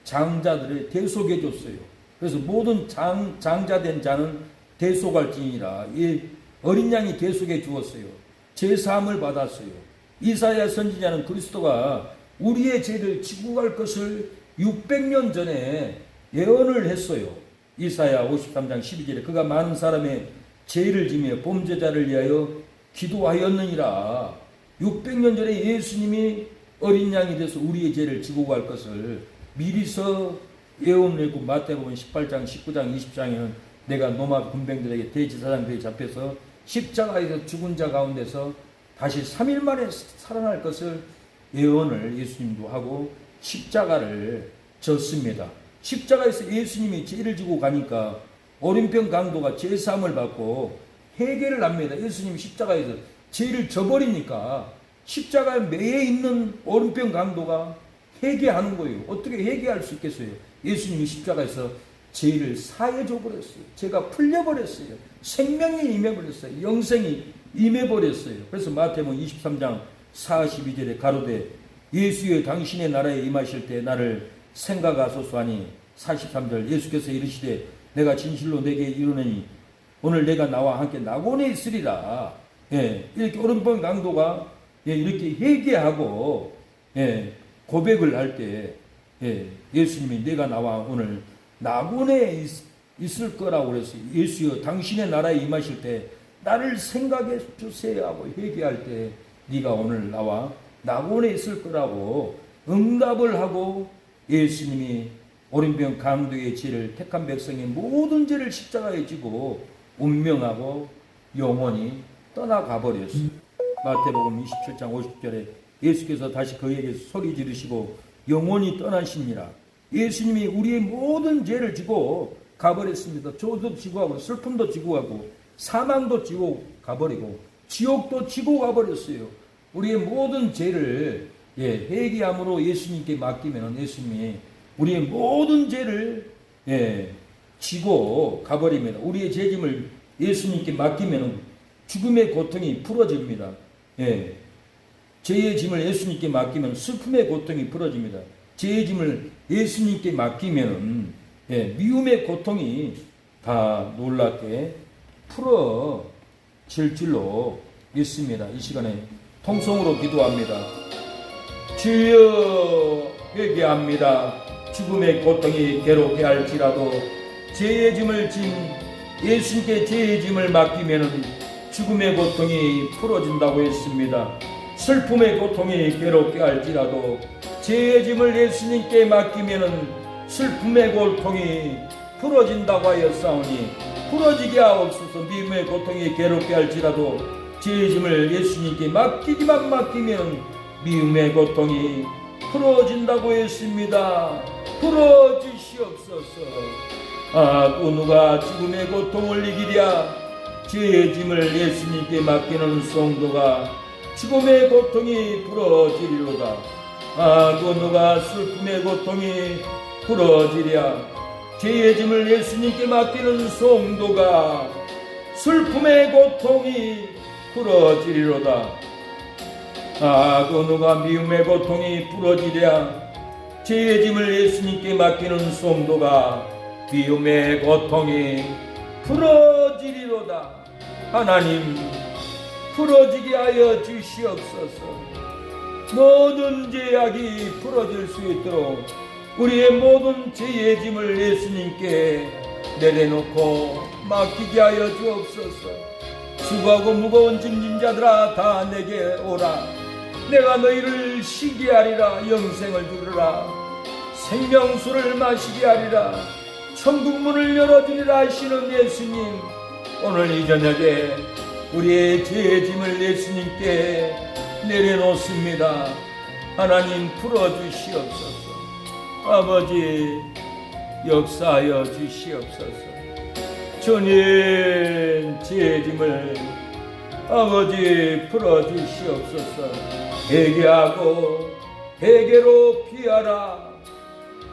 장자들을 대속해 줬어요. 그래서 모든 장자된 자는 대속할지니라. 이 어린 양이 대속해 주었어요. 제사함을 받았어요. 이사야 선지자는 그리스도가 우리의 죄를 지고 갈 것을 600년 전에 예언을 했어요. 이사야 53장 12절에 그가 많은 사람의 죄를 지며 범죄자를 위하여 기도하였느니라. 600년 전에 예수님이 어린 양이 돼서 우리의 죄를 지고 갈 것을 미리서 예언을 했고 마태복음 18장 19장 20장에는 내가 로마 군병들에게 대제사장들이 잡혀서 십자가에서 죽은 자 가운데서 다시 3일 만에 살아날 것을 예언을 예수님도 하고 십자가를 졌습니다. 십자가에서 예수님이 죄를 지고 가니까 오른편 강도가 죄사함을 받고 회개를 합니다. 예수님이 십자가에서 죄를 져버리니까 십자가에 매여 있는 오른편 강도가 회개하는 거예요. 어떻게 회개할 수 있겠어요? 예수님이 십자가에서 죄를 사해줘 버렸어요. 죄가 풀려버렸어요. 생명이 임해버렸어요. 영생이 임해버렸어요. 그래서 마태복음 23장 42절에 가로되 예수여 당신의 나라에 임하실 때 나를 생각하소서 하니 43절 예수께서 이르시되 내가 진실로 내게 이르노니 오늘 내가 나와 함께 낙원에 있으리라. 이렇게 오른편 강도가 이렇게 회개하고 고백을 할 때 예수님이 내가 나와 오늘 낙원에 있을 거라고 그랬어요. 예수여 당신의 나라에 임하실 때 나를 생각해 주세요 하고 회개할 때 네가 오늘 나와 낙원에 있을 거라고 응답을 하고 예수님이 오른편 강도의 죄를 택한 백성의 모든 죄를 십자가에 지고 운명하고 영원히 떠나가 버렸어요. 마태복음 27장 50절에 예수께서 다시 그에게 소리 지르시고 영원히 떠나시니라. 예수님이 우리의 모든 죄를 지고 가버렸습니다. 조도 지고 가고 슬픔도 지고 가고 사망도 지고 가버리고 지옥도 지고 가버렸어요. 우리의 모든 죄를 회개함으로 예수님께 맡기면 예수님이 우리의 모든 죄를 지고 가버립니다. 우리의 죄짐을 예수님께 맡기면 죽음의 고통이 풀어집니다. 죄의 짐을 예수님께 맡기면 슬픔의 고통이 풀어집니다. 죄의 짐을 예수님께 맡기면 미움의 고통이 다 놀랍게 풀어질 줄로 믿습니다. 이 시간에 통성으로 기도합니다. 주여 회개합니다. 죽음의 고통이 괴롭게 할지라도 죄의 짐을 진 예수님께 죄의 짐을 맡기면 죽음의 고통이 풀어진다고 했습니다. 슬픔의 고통이 괴롭게 할지라도 죄의 짐을 예수님께 맡기면 슬픔의 고통이 풀어진다고 하였사오니 풀어지게 하옵소서. 미움의 고통이 괴롭게 할지라도 죄의 짐을 예수님께 맡기면 미움의 고통이 풀어진다고 했습니다. 풀어주시옵소서. 그 누가 죽음의 고통을 이기랴. 죄의 짐을 예수님께 맡기는 성도가 죽음의 고통이 풀어지리로다. 그 누가 슬픔의 고통이 풀어지랴. 죄의 짐을 예수님께 맡기는 성도가 슬픔의 고통이 풀어지리로다. 그 누가 미움의 고통이 풀어지랴. 죄의 짐을 예수님께 맡기는 성도가 미움의 고통이 풀어지리로다. 하나님, 풀어지게 하여 주시옵소서. 모든 죄악이 풀어질 수 있도록 우리의 모든 죄의 짐을 예수님께 내려놓고 맡기게 하여 주옵소서. 수고하고 무거운 짐진 자들아, 다 내게 오라. 내가 너희를 쉬게 하리라. 영생을 주리라. 생명수를 마시게 하리라. 천국문을 열어주리라 하시는 예수님, 오늘 이 저녁에 우리의 죄의 짐을 예수님께 내려놓습니다. 하나님, 풀어주시옵소서. 아버지, 역사하여 주시옵소서. 주님, 죄의 짐을 아버지 풀어주시옵소서. 회개하고 회개로 피하라.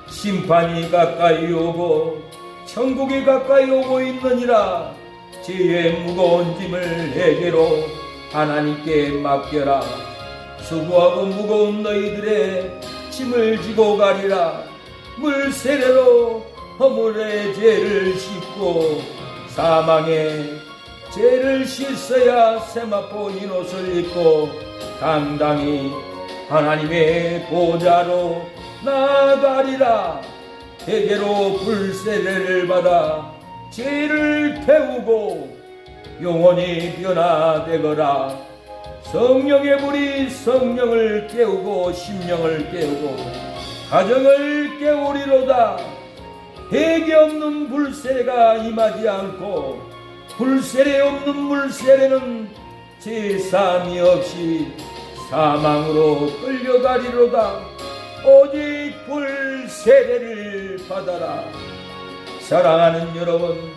심판이 가까이 오고 천국이 가까이 오고 있느니라. 죄의 무거운 짐을 회개로 하나님께 맡겨라. 수고하고 무거운 너희들의 짐을 지고 가리라. 물 세례로 허물의 죄를 씻고 사망의 죄를 씻어야 세마포 흰옷을 입고 당당히 하나님의 보좌로 나아가리라. 회개로 불세례를 받아 죄를 태우고 영원히 변화되거라. 성령의 불이 성령을 깨우고 심령을 깨우고 가정을 깨우리로다. 회개 없는 불세례가 임하지 않고 불세례 없는 물세례는 죄사함이 없이 사망으로 끌려가리로다. 오직 불세례를 받아라. 사랑하는 여러분,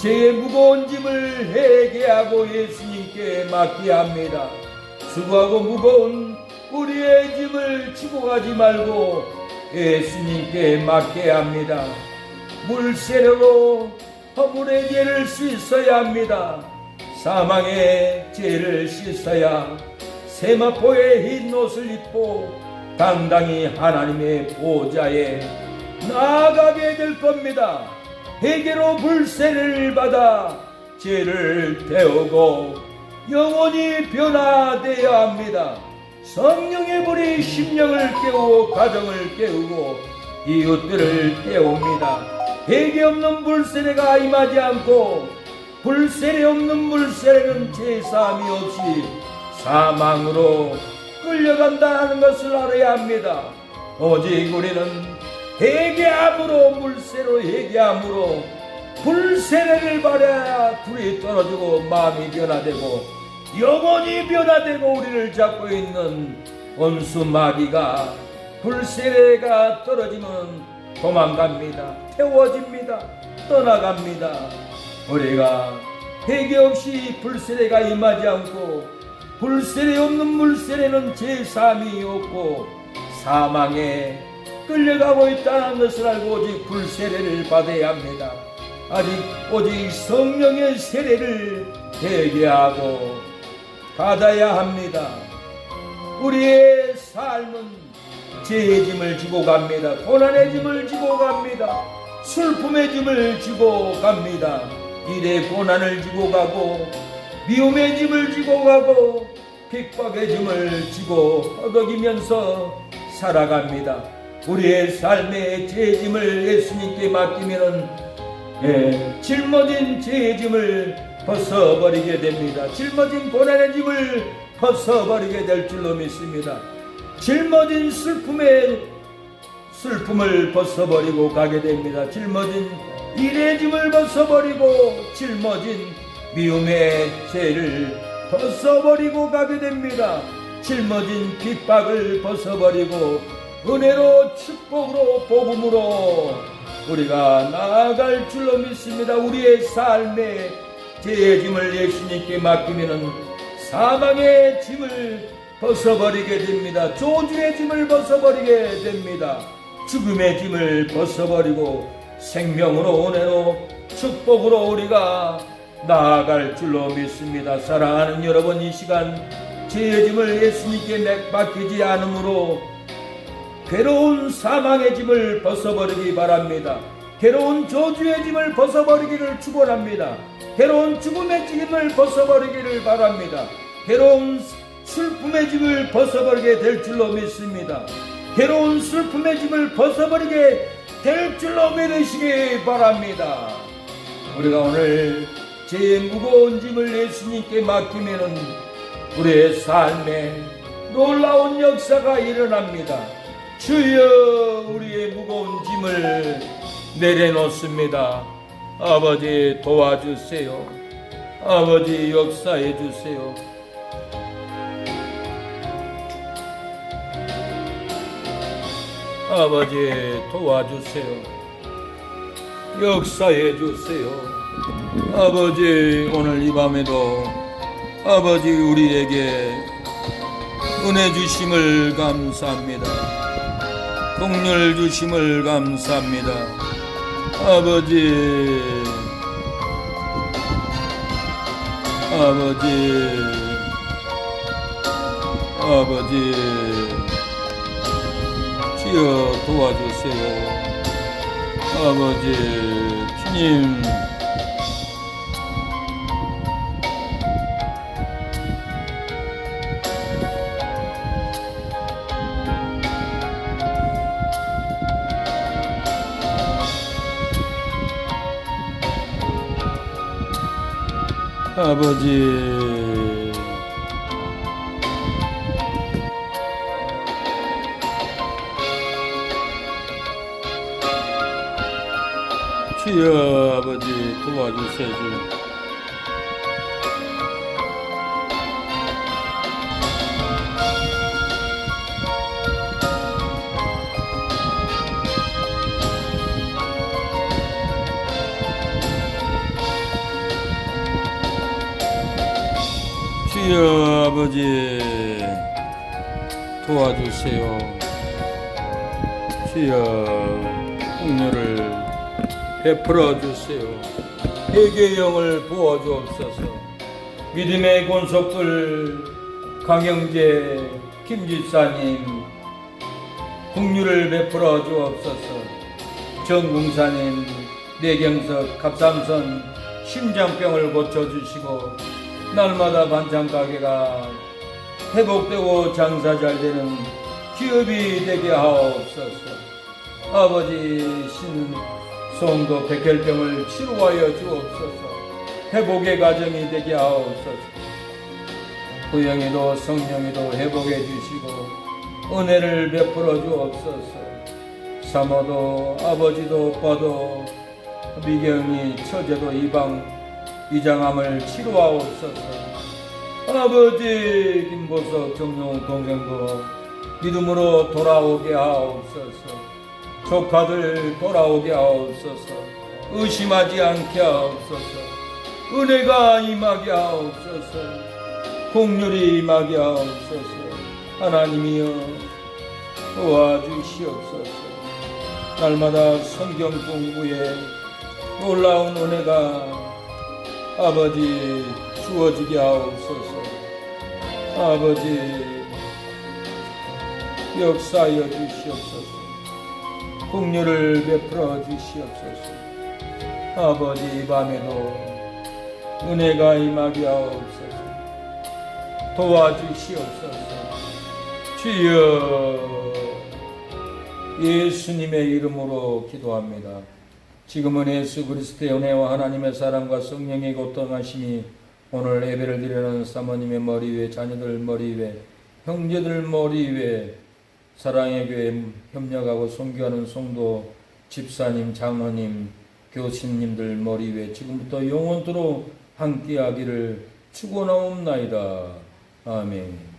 죄의 무거운 짐을 회개하고 예수님께 맡겨야 합니다. 수고하고 무거운 우리의 짐을 지고 가지 말고 예수님께 맡겨야 합니다. 물세례로 허물의 죄를 씻어야 합니다. 사망의 죄를 씻어야 세마포의 흰 옷을 입고 당당히 하나님의 보좌에 나아가게 될 겁니다. 회개로 불세례를 받아 죄를 태우고 영원히 변화되어야 합니다. 성령의 불이 심령을 깨우고 가정을 깨우고 이웃들을 깨웁니다. 회개 없는 불세례가 임하지 않고 불세례 없는 물세례는 죄사함이 없이 사망으로 끌려간다는 것을 알아야 합니다. 오직 우리는 회개함으로 물세로 회개함으로 불세례를 받아야 불이 떨어지고 마음이 변화되고 영혼이 변화되고 우리를 잡고 있는 원수 마귀가 불세례가 떨어지면 도망갑니다. 태워집니다. 떠나갑니다. 우리가 회개 없이 불세례가 임하지 않고 불세례 없는 물세례는 죄사함이 없고 사망에 끌려가고 있다는 것을 알고 오직 불세례를 받아야 합니다. 오직 성령의 세례를 회개하고 받아야 합니다. 우리의 삶은 죄의 짐을 지고 갑니다. 고난의 짐을 지고 갑니다. 슬픔의 짐을 지고 갑니다. 일의 고난을 지고 가고 미움의 짐을 지고 가고 핍박의 짐을 지고 허덕이면서 살아갑니다. 우리의 삶의 죄의 짐을 예수님께 맡기면은 짊어진 죄의 짐을 벗어버리게 됩니다. 짊어진 고난의 짐을 벗어버리게 될 줄로 믿습니다. 짊어진 슬픔을 벗어버리고 가게 됩니다. 짊어진 일의 짐을 벗어버리고 짊어진 미움의 죄를 벗어버리고 가게 됩니다. 짊어진 핍박을 벗어버리고 은혜로 축복으로 복음으로 우리가 나아갈 줄로 믿습니다. 우리의 삶에 죄의 짐을 예수님께 맡기면은 사망의 짐을 벗어버리게 됩니다. 조주의 짐을 벗어버리게 됩니다. 죽음의 짐을 벗어버리고 생명으로 은혜로 축복으로 우리가 나아갈 줄로 믿습니다. 사랑하는 여러분, 이 시간 죄의 짐을 예수님께 맡기지 않으므로 괴로운 사망의 짐을 벗어버리기 바랍니다. 괴로운 저주의 짐을 벗어버리기를 축원합니다. 괴로운 죽음의 짐을 벗어버리기를 바랍니다. 괴로운 슬픔의 짐을 벗어버리게 될 줄로 믿습니다. 괴로운 슬픔의 짐을 벗어버리게 될 줄로 믿으시기 바랍니다. 우리가 오늘 죄의 무거운 짐을 예수님께 맡기면은 우리의 삶에 놀라운 역사가 일어납니다. 주여, 우리의 무거운 짐을 내려놓습니다. 아버지, 도와주세요. 아버지, 역사해 주세요. 아버지, 도와주세요. 역사해 주세요. 아버지, 오늘 이 밤에도 아버지 우리에게 은혜 주심을 감사합니다. 긍휼 주심을 감사합니다. 아버지, 주여 도와주세요. 아버지, 주님, 아버지, 주여, 아버지 도와주세요. 주여, 아버지 도와주세요. 주여, 긍휼을 베풀어 주세요. 회개의 영을 부어 주옵소서. 믿음의 권속들 강영재 김집사님 긍휼을 베풀어 주옵소서. 정궁사님, 내경석, 갑삼선 심장병을 고쳐주시고 날마다 반찬 가게가 회복되고 장사 잘 되는 기업이 되게 하옵소서. 아버지, 신성도 백혈병을 치료하여 주옵소서. 회복의 가정이 되게 하옵소서. 구영이도 성령이도 회복해 주시고 은혜를 베풀어 주옵소서. 사모도 아버지도 오빠도 미경이 처제도 이장암을 치료하옵소서. 아버지, 김보석 정용 동생도 믿음으로 돌아오게 하옵소서. 조카들 돌아오게 하옵소서. 의심하지 않게 하옵소서. 은혜가 임하게 하옵소서. 긍휼이 임하게 하옵소서. 하나님이여 도와주시옵소서. 날마다 성경 공부에 놀라운 은혜가 아버지 주어지게 하옵소서. 아버지, 역사하여 주시옵소서. 긍휼을 베풀어 주시옵소서. 아버지, 이 밤에도 은혜가 임하게 하옵소서. 도와주시옵소서. 주여, 예수님의 이름으로 기도합니다. 지금은 예수 그리스도의 은혜와 하나님의 사랑과 성령의 고통하심이 오늘 예배를 드리는 사모님의 머리 위에, 자녀들 머리 위에, 형제들 머리 위에, 사랑의 교회 협력하고 선교하는 성도, 집사님, 장로님, 교수님들 머리 위에 지금부터 영원토록 함께하기를 축원하옵나이다. 아멘.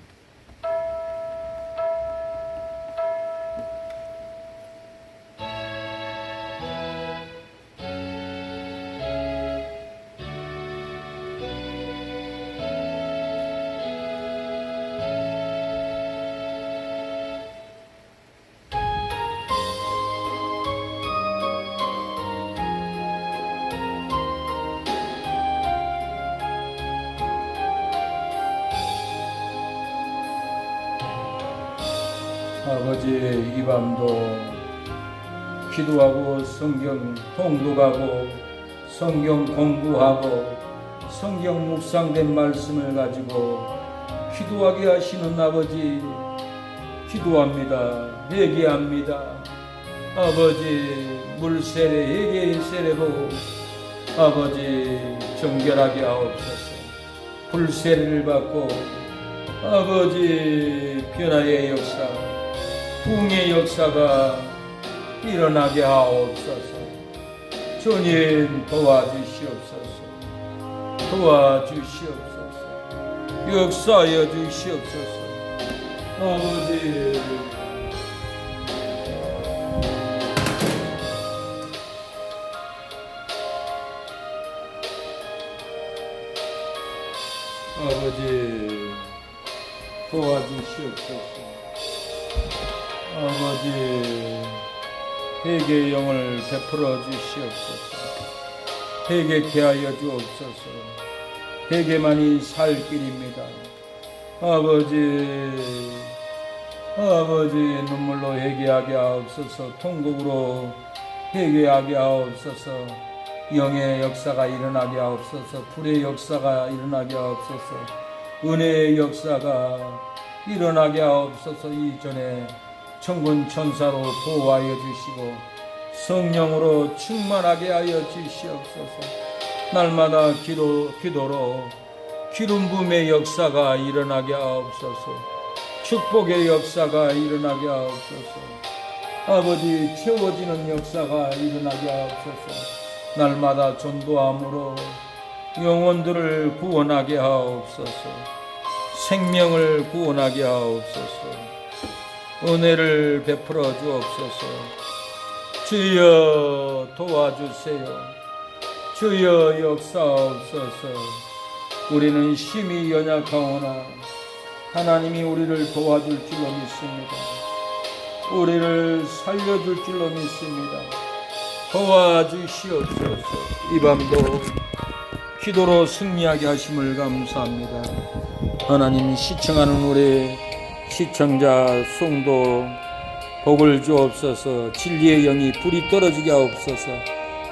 아버지, 이 밤도 기도하고 성경 통독하고 성경 공부하고 성경 묵상된 말씀을 가지고 기도하게 하시는 아버지, 기도합니다. 회개합니다. 아버지, 물세례 회개의 세례로 아버지 정결하게 하옵소서. 불세례를 받고 아버지 변화의 역사, 부흥의 역사가 일어나게 하옵소서. 주님 도와주시옵소서. 도와주시옵소서. 역사하여 주시옵소서. 아버지, 아버지 도와주시옵소서. 아버지, 회개의 영을 베풀어 주시옵소서. 회개케 하여 주옵소서. 회개만이 살 길입니다. 아버지, 눈물로 회개하게 하옵소서. 통곡으로 회개하게 하옵소서. 영의 역사가 일어나게 하옵소서. 불의 역사가 일어나게 하옵소서. 은혜의 역사가 일어나게 하옵소서. 이전에 천군 천사로 보호하여 주시고 성령으로 충만하게 하여 주시옵소서. 날마다 기도로 기름 부음의 역사가 일어나게 하옵소서. 축복의 역사가 일어나게 하옵소서. 아버지, 채워지는 역사가 일어나게 하옵소서. 날마다 전도함으로 영혼들을 구원하게 하옵소서. 생명을 구원하게 하옵소서. 은혜를 베풀어 주옵소서. 주여 도와주세요. 주여 역사하옵소서. 우리는 심히 연약하오나 하나님이 우리를 도와줄 줄로 믿습니다. 우리를 살려줄 줄로 믿습니다. 도와주시옵소서. 이 밤도 기도로 승리하게 하심을 감사합니다. 하나님, 시청하는 우리 시청자 성도 복을 주옵소서. 진리의 영이 불이 떨어지게 하옵소서.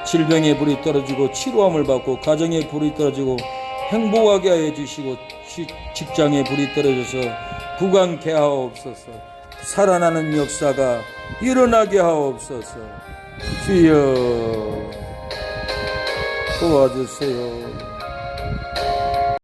질병의 불이 떨어지고 치료함을 받고 가정의 불이 떨어지고 행복하게 하여 주시고 직장의 불이 떨어져서 부강케 하옵소서. 살아나는 역사가 일어나게 하옵소서. 주여 도와주세요.